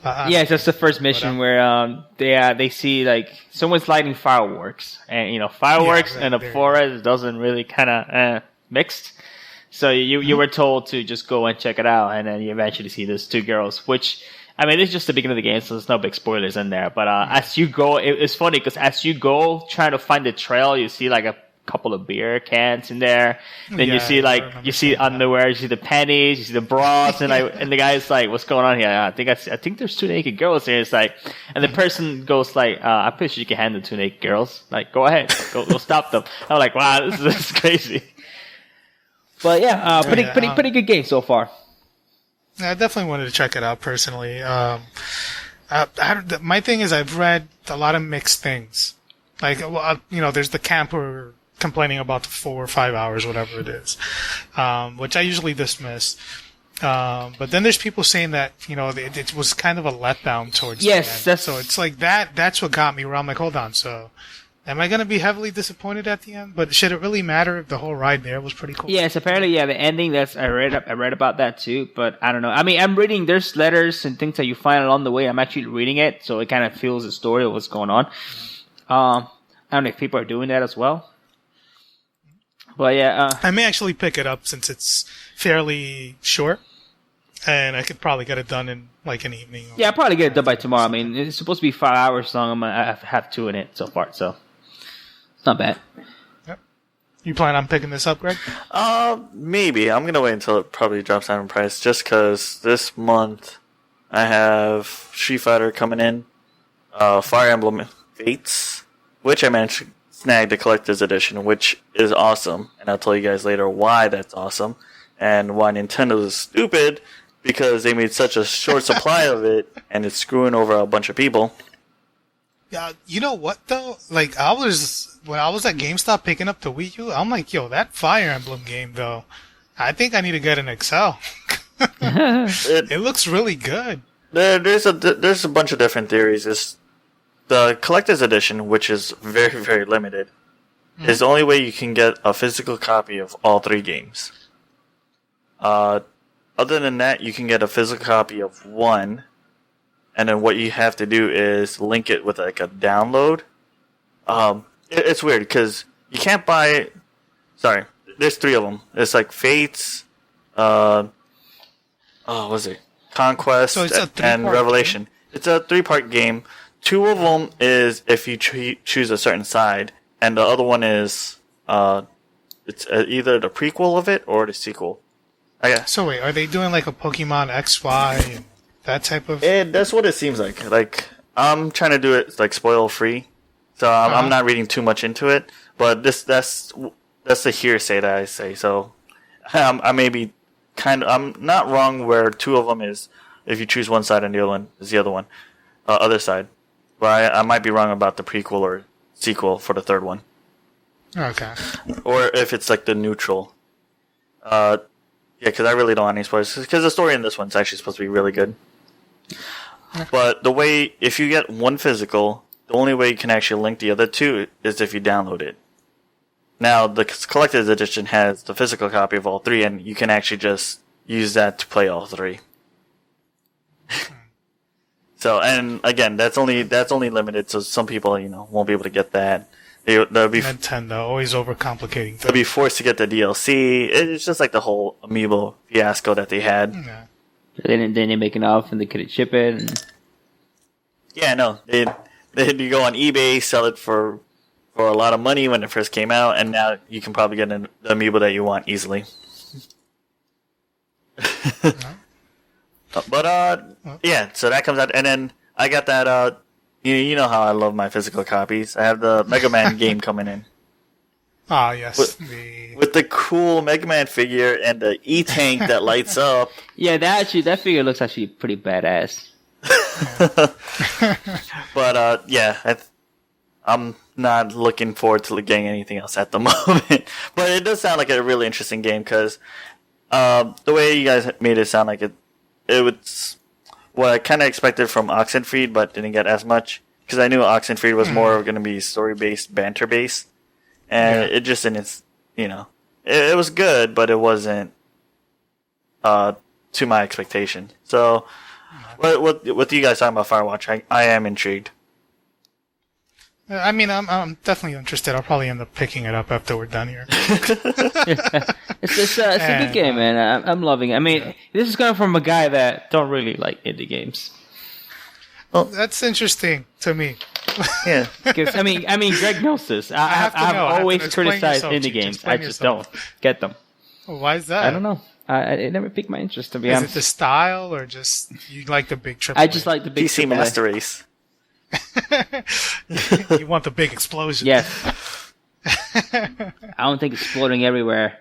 S2: That's the first mission where they see like someone's lighting fireworks, and fireworks and a forest doesn't really kind of mixed. So you were told to just go and check it out, and then you eventually see those 2 girls, which. It's just the beginning of the game, so there's no big spoilers in there. But as you go, it's funny because as you go trying to find the trail, you see like a couple of beer cans in there. Then you see underwear, you see the panties, you see the bras, and the guy's like, "What's going on here?" I think there's 2 naked girls here. It's like, and the person goes like, "I'm pretty sure you can handle 2 naked girls. Like, go ahead, go stop them." I'm like, "Wow, this is crazy." But pretty good game so far.
S3: I definitely wanted to check it out personally. My thing is I've read a lot of mixed things. Like, there's the camper complaining about the 4 or 5 hours, whatever it is, which I usually dismiss. But then there's people saying that, it was kind of a letdown towards the end. So it's like that's what got me where I'm like, hold on, so am I going to be heavily disappointed at the end? But should it really matter if the whole ride there was pretty cool?
S2: Yes, apparently, the ending, I read about that too, but I don't know. I mean, I'm reading, there's letters and things that you find along the way. I'm actually reading it, so it kind of feels the story of what's going on. I don't know if people are doing that as well. But yeah.
S3: I may actually pick it up since it's fairly short, and I could probably get it done in like an evening.
S2: Yeah, I'll probably get it done by tomorrow. I mean, it's supposed to be 5 hours long. I have 2 in it so far, so it's not bad.
S3: Yep. You plan on picking this up, Greg?
S1: Maybe. I'm gonna wait until it probably drops down in price, just because this month I have Street Fighter coming in, Fire Emblem Fates, which I managed to snag the collector's edition, which is awesome, and I'll tell you guys later why that's awesome, and why Nintendo is stupid, because they made such a short supply of it, and it's screwing over a bunch of people.
S3: Yeah, you know what though? Like when I was at GameStop picking up the Wii U, I'm like, yo, that Fire Emblem game though, I think I need to get an XL. It looks really good.
S1: There's a bunch of different theories. It's the collector's edition, which is very, very limited, is the only way you can get a physical copy of all 3 games. Other than that, you can get a physical copy of 1, and then what you have to do is link it with like a download. It's weird because you can't buy. Sorry, there's 3 of them. It's like Fates, what was it? Conquest,
S3: so
S1: and Revelation.
S3: Game?
S1: It's a 3-part game. 2 of them is if you choose a certain side, and the other one is it's either the prequel of it or the sequel.
S3: So wait, are they doing like a Pokemon XY and that type of?
S1: That's what it seems like. Like I'm trying to do it like spoil free, so I'm not reading too much into it. But that's the hearsay that I say. So I may be I'm not wrong where 2 of them is if you choose one side and the other one is the other side. But I might be wrong about the prequel or sequel for the 3rd one.
S3: Okay.
S1: Or if it's like the neutral. Yeah, because I really don't want any spoilers. Because the story in this one's actually supposed to be really good. But if you get 1 physical, the only way you can actually link the other 2 is if you download it. Now, the collector's edition has the physical copy of all 3, and you can actually just use that to play all 3. So, and again, that's only limited, so some people, won't be able to get that. They'll be
S3: Nintendo always overcomplicating things.
S1: They'll be forced to get the DLC. It's just like the whole Amiibo fiasco that they had.
S3: Yeah.
S2: They didn't make enough, and they couldn't ship it. And...
S1: Yeah, no, they you go on eBay, sell it for a lot of money when it first came out, and now you can probably get the Amiibo that you want easily. But yeah, so that comes out, and then I got that. You know how I love my physical copies. I have the Mega Man game coming in.
S3: Ah, yes.
S1: With the cool Mega Man figure and the E-Tank that lights up.
S2: Yeah, that figure looks actually pretty badass.
S1: But yeah, I'm not looking forward to getting anything else at the moment. But it does sound like a really interesting game because the way you guys made it sound like it was what I kind of expected from Oxenfree, but didn't get as much because I knew Oxenfree was more going to be story-based, banter-based, and it just didn't. It was good, but it wasn't to my expectation. So, what do you guys talking about Firewatch? I am intrigued.
S3: I mean, I'm definitely interested. I'll probably end up picking it up after we're done here.
S2: It's a good game, man. I'm loving it. I mean, this is coming from a guy that don't really like indie games.
S3: Well, that's interesting to me.
S1: Yeah,
S2: I mean, Greg knows this. I've always criticized indie games. I just don't get them.
S3: Well, why is that?
S2: I don't know. It never piqued my interest, to be honest.
S3: Is it the style, or just you like the big triple?
S2: I just like the big
S1: PC Master Race.
S3: You want the big explosion?
S2: Yes. I don't think exploding everywhere.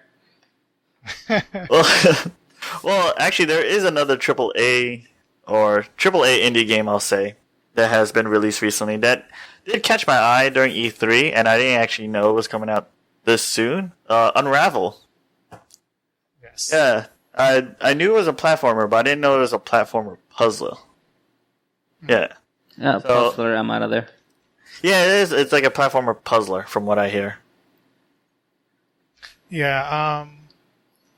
S1: Well, actually, there is another AAA or AAA indie game, I'll say, that has been released recently that did catch my eye during E3, and I didn't actually know it was coming out this soon. Unravel.
S3: Yes.
S1: Yeah, I knew it was a platformer, but I didn't know it was a platformer puzzler. Yeah.
S2: Oh,
S1: So-
S2: puzzler, I'm out of there.
S1: Yeah, it is. It's like a platformer puzzler, from what I hear.
S3: Yeah,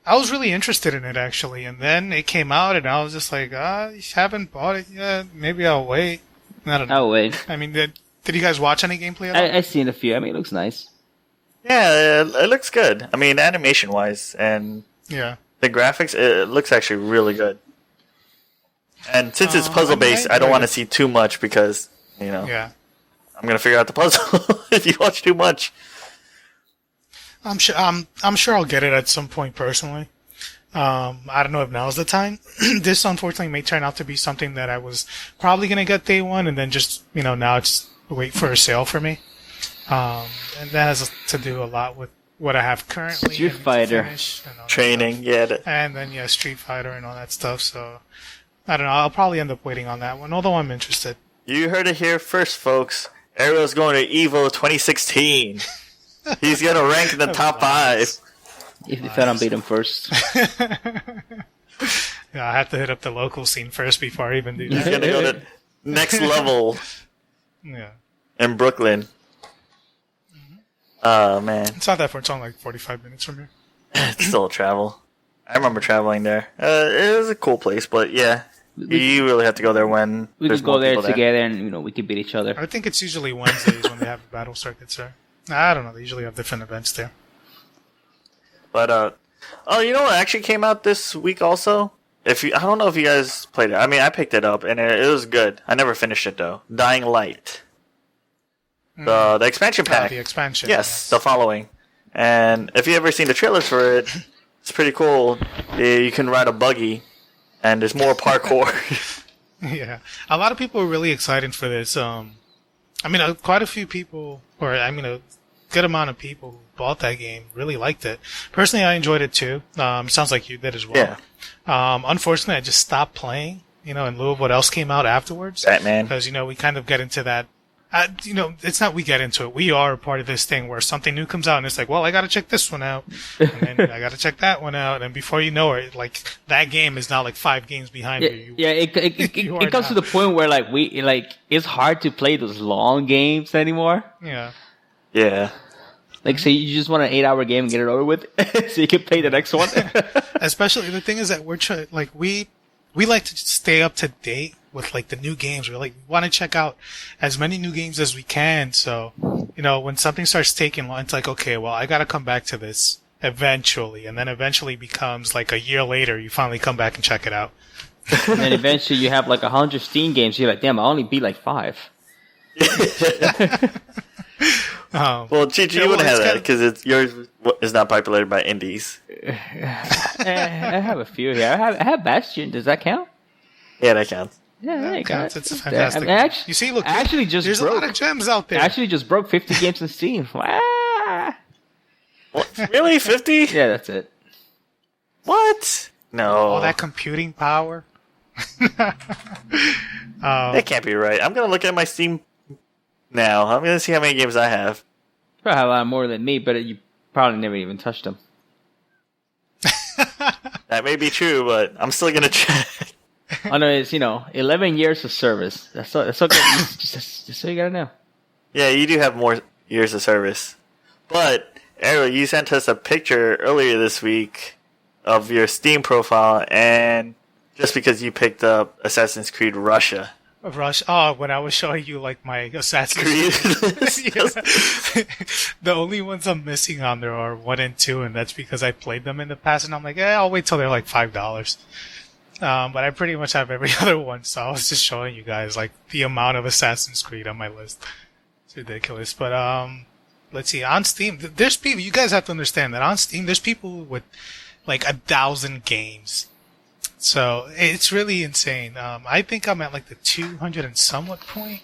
S3: I was really interested in it actually, and then it came out, and I was just like, you haven't bought it yet. Maybe I'll wait. I don't know.
S2: Oh, wait.
S3: I mean, did you guys watch any gameplay at all?
S2: I've seen a few. I mean, it looks nice.
S1: Yeah, it looks good. I mean, animation-wise and
S3: Yeah.
S1: the graphics, it looks actually really good. And since it's puzzle-based, I don't want to see too much because,
S3: Yeah.
S1: I'm going to figure out the puzzle if you watch too much.
S3: I'm sure I'll get it at some point personally. I don't know if now's the time. This unfortunately may turn out to be something that I was probably gonna get day one, and then just now it's wait for a sale for me. And that has to do a lot with what I have currently.
S2: Street Fighter.
S1: Training, yeah.
S3: And then Street Fighter and all that stuff. So I don't know. I'll probably end up waiting on that one, although I'm interested.
S1: You heard it here first, folks. Ariel's going to EVO 2016. He's going to rank in the top 5.
S2: If I don't beat him first.
S3: Yeah, I have to hit up the local scene first before I even do
S1: He's
S3: that.
S1: going to go to next level
S3: Yeah.
S1: in Brooklyn. Oh, man.
S3: It's not that far. It's only like 45 minutes from here.
S1: It's still a travel. I remember traveling there. It was a cool place, but yeah. You really have to go there when
S2: We
S1: there's
S2: could go
S1: more
S2: there
S1: people
S2: together and, we could beat each other.
S3: I think it's usually Wednesdays when they have battle circuits there. I don't know. They usually have different events there.
S1: But, you know what actually came out this week also? I don't know if you guys played it. I mean, I picked it up, and it was good. I never finished it, though. Dying Light. The expansion pack.
S3: The expansion.
S1: Yes, the following. And if you ever seen the trailers for it, it's pretty cool. You can ride a buggy, and there's more parkour.
S3: Yeah. A lot of people are really excited for this. Quite a few people, a good amount of people who bought that game really liked it. Personally, I enjoyed it too. Sounds like you did as well.
S1: Yeah.
S3: Unfortunately, I just stopped playing, in lieu of what else came out afterwards.
S1: Batman.
S3: Because, we kind of get into that. It's not we get into it. We are a part of this thing where something new comes out and it's like, well, I gotta check this one out. And then I gotta check that one out. And before you know it, like, that game is now like 5 games behind you.
S2: It comes to the point where it's hard to play those long games anymore.
S3: Yeah.
S1: Yeah.
S2: Like, so you just want an 8-hour game and get it over with, so you can play the next one.
S3: Especially the thing is that we like to stay up to date with like the new games. We want to check out as many new games as we can. So, when something starts taking long, it's like, okay, well, I got to come back to this eventually, and then eventually becomes like a year later, you finally come back and check it out.
S2: And then eventually you have like 100 Steam games. You're like, damn, I only beat like 5.
S1: Well, Chichi, you wouldn't have that because yours is not populated by indies.
S2: I have a few here. I have Bastion. Does that count?
S1: Yeah, that counts.
S2: Yeah, there you go.
S3: It's a fantastic.
S2: Actually,
S3: you see, look,
S2: I actually just
S3: there's
S2: broke.
S3: a lot of gems out there.
S2: I actually just broke 50 games in Steam. Ah!
S1: What? Really? 50?
S2: Yeah, that's it.
S1: What? No.
S3: All that computing power.
S1: That can't be right. I'm going to look at my Steam now. I'm going to see how many games I have.
S2: Probably have a lot more than me, but you probably never even touched them.
S1: That may be true, but I'm still going to check.
S2: Oh no, it's 11 years of service. That's okay. Just so you gotta know.
S1: Yeah, you do have more years of service. But, Ariel, you sent us a picture earlier this week of your Steam profile, and just because you picked up Assassin's Creed Russia.
S3: When I was showing you like my Assassin's Creed. The only ones I'm missing on there are 1 and 2, and that's because I played them in the past, and I'm like, I'll wait till they're like $5. But I pretty much have every other one, so I was just showing you guys like the amount of Assassin's Creed on my list. It's ridiculous. But let's see, on Steam, there's people, you guys have to understand that on Steam, there's people with like 1,000 games. So it's really insane. I think I'm at like the 200 and somewhat point.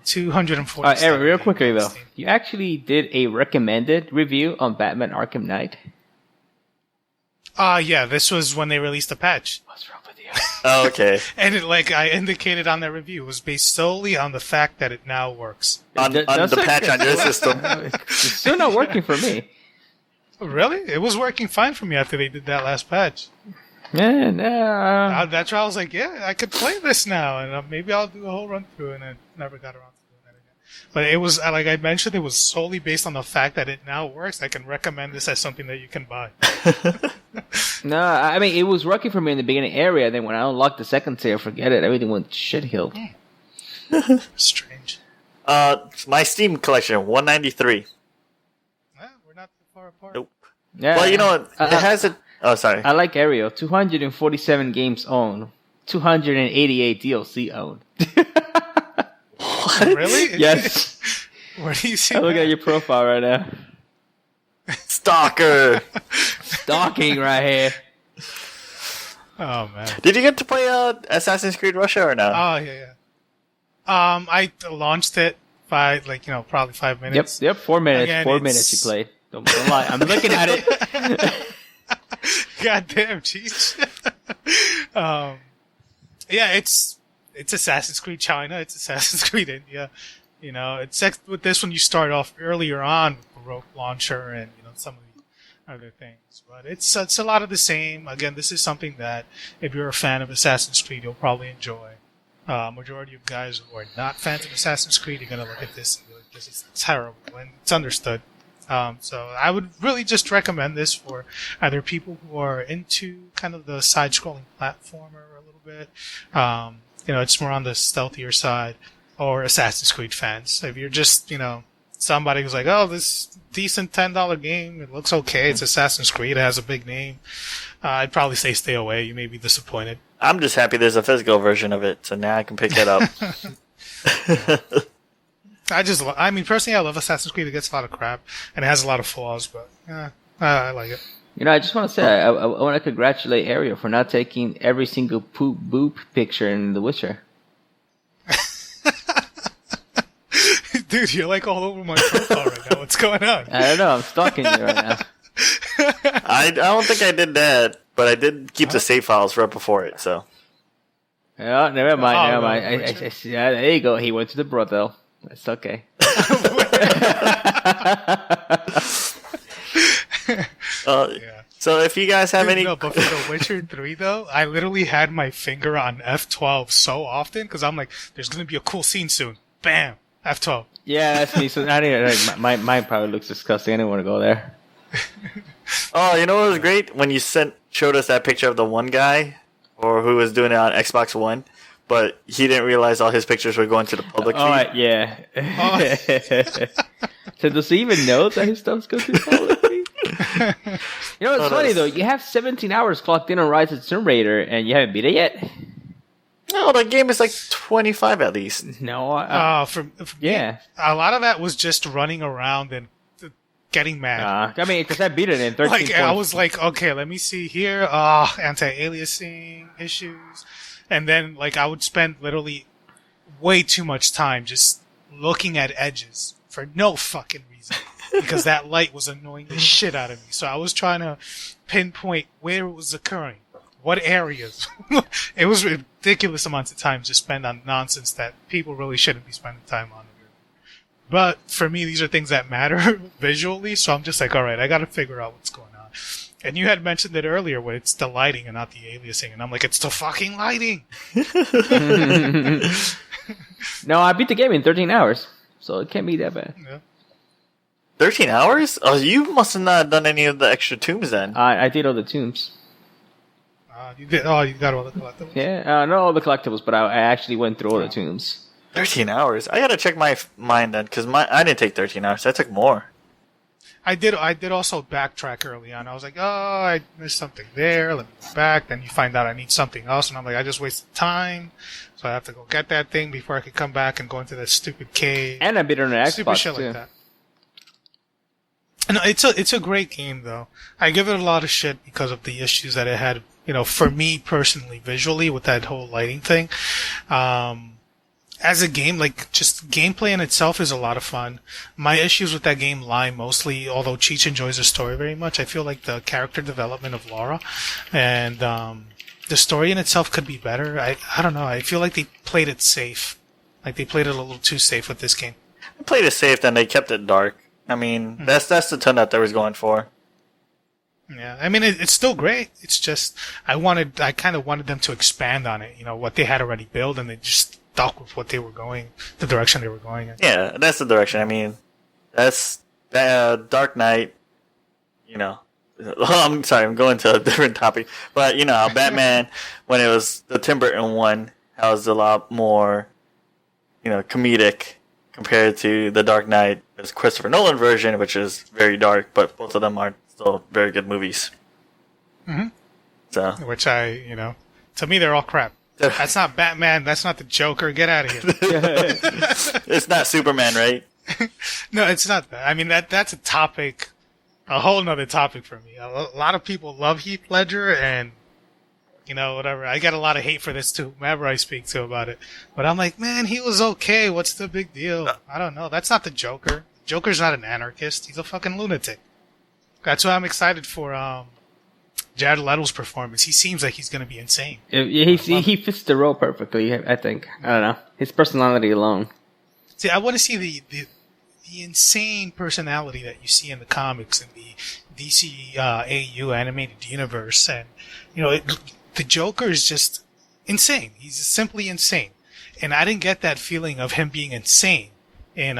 S3: 240.
S2: Eric, real quickly though, you actually did a recommended review on Batman Arkham Knight.
S3: Yeah, this was when they released the patch.
S2: What's wrong with you?
S1: Oh, okay.
S3: And it, like I indicated on that review, was based solely on the fact that it now works.
S1: On the patch on your system.
S2: It's still not working for me.
S3: Really? It was working fine for me after they did that last patch.
S2: Yeah, no.
S3: That's why I was like, yeah, I could play this now, and maybe I'll do a whole run through, and I never got around to doing that again. But it was, like I mentioned, it was solely based on the fact that it now works. I can recommend this as something that you can buy.
S2: No, I mean, it was working for me in the beginning area, then when I unlocked the second tier, forget it, everything went shit-hill.
S3: Strange.
S1: My Steam collection, 193.
S3: We're not too far apart.
S1: Nope.
S2: Yeah,
S1: Well, you know, it has a... Oh, sorry.
S2: I like Aerial. 247 games owned. 288 DLC owned.
S3: What? Really?
S2: Yes.
S3: Where do you see
S2: I look
S3: that?
S2: at your profile right now.
S1: Stalker.
S2: Stalking right here.
S3: Oh, man.
S1: Did you get to play Assassin's Creed Russia or no?
S3: Oh, yeah. I launched it by, probably 5 minutes.
S2: Yep, 4 minutes.
S3: Again,
S2: 4 minutes you played. Don't lie. I'm looking at it.
S3: Goddamn, jeez. Yeah, it's Assassin's Creed China. It's Assassin's Creed India. You know, with this one you start off earlier on with the rope launcher and some of the other things, but it's a lot of the same. Again, this is something that if you're a fan of Assassin's Creed, you'll probably enjoy. Majority of guys who are not fans of Assassin's Creed are gonna look at this and be like, "This is terrible," and it's understood. So I would really just recommend this for either people who are into kind of the side-scrolling platformer a little bit, it's more on the stealthier side, or Assassin's Creed fans. If you're just, somebody who's like, oh, this decent $10 game, it looks okay, it's Assassin's Creed, it has a big name, I'd probably say stay away, you may be disappointed.
S1: I'm just happy there's a physical version of it, so now I can pick it up.
S3: Personally, I love Assassin's Creed. It gets a lot of crap, and it has a lot of flaws, but I like it.
S2: I just want to say, I want to congratulate Ariel for not taking every single poop boop picture in The Witcher.
S3: Dude, you're like all over my profile right now. What's going on?
S2: I don't know. I'm stalking you right now.
S1: I don't think I did that, but I did keep the save files right before it, so.
S2: Yeah, never mind.
S3: Oh,
S2: Never mind. Yeah, there you go. He went to the brothel. That's okay.
S3: Yeah.
S1: So if you guys have any...
S3: No, but for The Witcher 3, though, I literally had my finger on F12 so often, because I'm like, there's going to be a cool scene soon. Bam! F12.
S2: Yeah, that's me. So mine probably looks disgusting. I didn't want to go there.
S1: Oh, you know what was great? When you showed us that picture of the one guy, or who was doing it on Xbox One, but he didn't realize all his pictures were going to the public feed.
S2: All right, yeah. So does he even know that his stuff's going to the public feed? It's funny though. You have 17 hours clocked in on Rise of Tomb Raider, and you haven't beat it yet.
S1: No, the game is like 25 at least.
S2: No.
S3: For
S2: yeah.
S3: Me, a lot of that was just running around and getting mad.
S2: Because I beat it in 13.
S3: Like I was like, okay, let me see here. Anti-aliasing issues, and then I would spend literally way too much time just looking at edges for no fucking reason. Because that light was annoying the shit out of me. So I was trying to pinpoint where it was occurring. What areas. It was ridiculous amounts of time to spend on nonsense that people really shouldn't be spending time on. But for me, these are things that matter visually. So I'm just like, alright, I gotta figure out what's going on. And you had mentioned it earlier where it's the lighting and not the aliasing. And I'm like, it's the fucking lighting.
S2: No, I beat the game in 13 hours. So it can't be that bad.
S3: Yeah.
S1: 13 hours? Oh, you must have not done any of the extra tombs then.
S2: I did all the tombs.
S3: You did. Oh, you got all the collectibles.
S2: Yeah, not all the collectibles, but I actually went through all the tombs.
S1: 13 hours? I gotta check mine then, because I didn't take 13 hours. I took more.
S3: I did also backtrack early on. I was like, oh, I missed something there. Let me go back. Then you find out I need something else, and I'm like, I just wasted time. So I have to go get that thing before I could come back and go into that stupid cave.
S2: And I beat it on an Xbox
S3: Stupid shit
S2: too.
S3: like that. No, it's a great game though. I give it a lot of shit because of the issues that it had. For me personally, visually with that whole lighting thing. As a game, just gameplay in itself is a lot of fun. My issues with that game lie mostly, although Cheech enjoys the story very much, I feel like the character development of Laura and the story in itself could be better. I don't know. I feel like they played it safe. Like they played it a little too safe with this game.
S1: They played it safe, then they kept it dark. I mean, that's the tone that they was going for.
S3: Yeah, I mean it's still great. It's just I kind of wanted them to expand on it. You know what they had already built, and they just stuck with what they were going, the direction they were going in.
S1: Yeah, that's the direction. I mean, that's Dark Knight. You know, I'm sorry, I'm going to a different topic, but you know how Batman, when it was the Tim Burton one, how it was a lot more, you know, comedic compared to the Dark Knight, there's Christopher Nolan version, which is very dark, but both of them are still very good movies.
S3: Mm-hmm.
S1: So,
S3: which to me they're all crap. That's not Batman. That's not the Joker. Get out of here.
S1: It's not Superman, right?
S3: No, it's not that. I mean that's a topic, a whole nother topic for me. A lot of people love Heath Ledger, and whatever. I get a lot of hate for this too, whomever I speak to about it. But I'm like, man, he was okay. What's the big deal? I don't know. That's not the Joker. Joker's not an anarchist. He's a fucking lunatic. That's why I'm excited for Jared Leto's performance. He seems like he's going to be insane.
S2: He fits the role perfectly, I think. I don't know. His personality alone.
S3: See, I want to see the insane personality that you see in the comics and the DC AU animated universe. And, the Joker is just insane. He's just simply insane. And I didn't get that feeling of him being insane in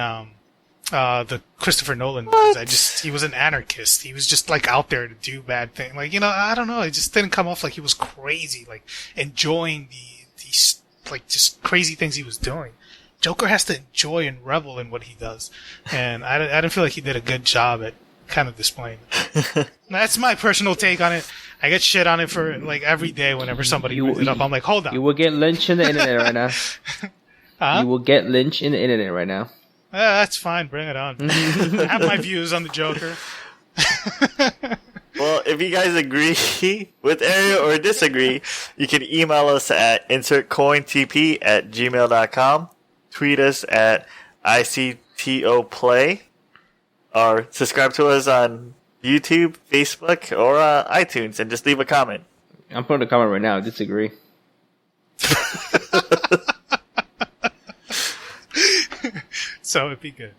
S3: the Christopher Nolan movies. He was an anarchist. He was just like out there to do bad things. Like, I don't know. It just didn't come off like he was crazy, like enjoying these like just crazy things he was doing. Joker has to enjoy and revel in what he does. And I didn't feel like he did a good job at kind of displaying it. That's my personal take on it. I get shit on it for like every day whenever somebody brings it up. I'm like, hold on.
S2: You will get lynched in the internet right now.
S3: Huh?
S2: You will get lynched in the internet right now.
S3: That's fine. Bring it on. I have my views on the Joker.
S1: Well, if you guys agree with Ariel or disagree, you can email us at insertcointp@gmail.com, tweet us at ICTOplay, or subscribe to us on YouTube, Facebook, or iTunes, and just leave a comment.
S2: I'm putting a comment right now. Disagree.
S3: So it'd be good.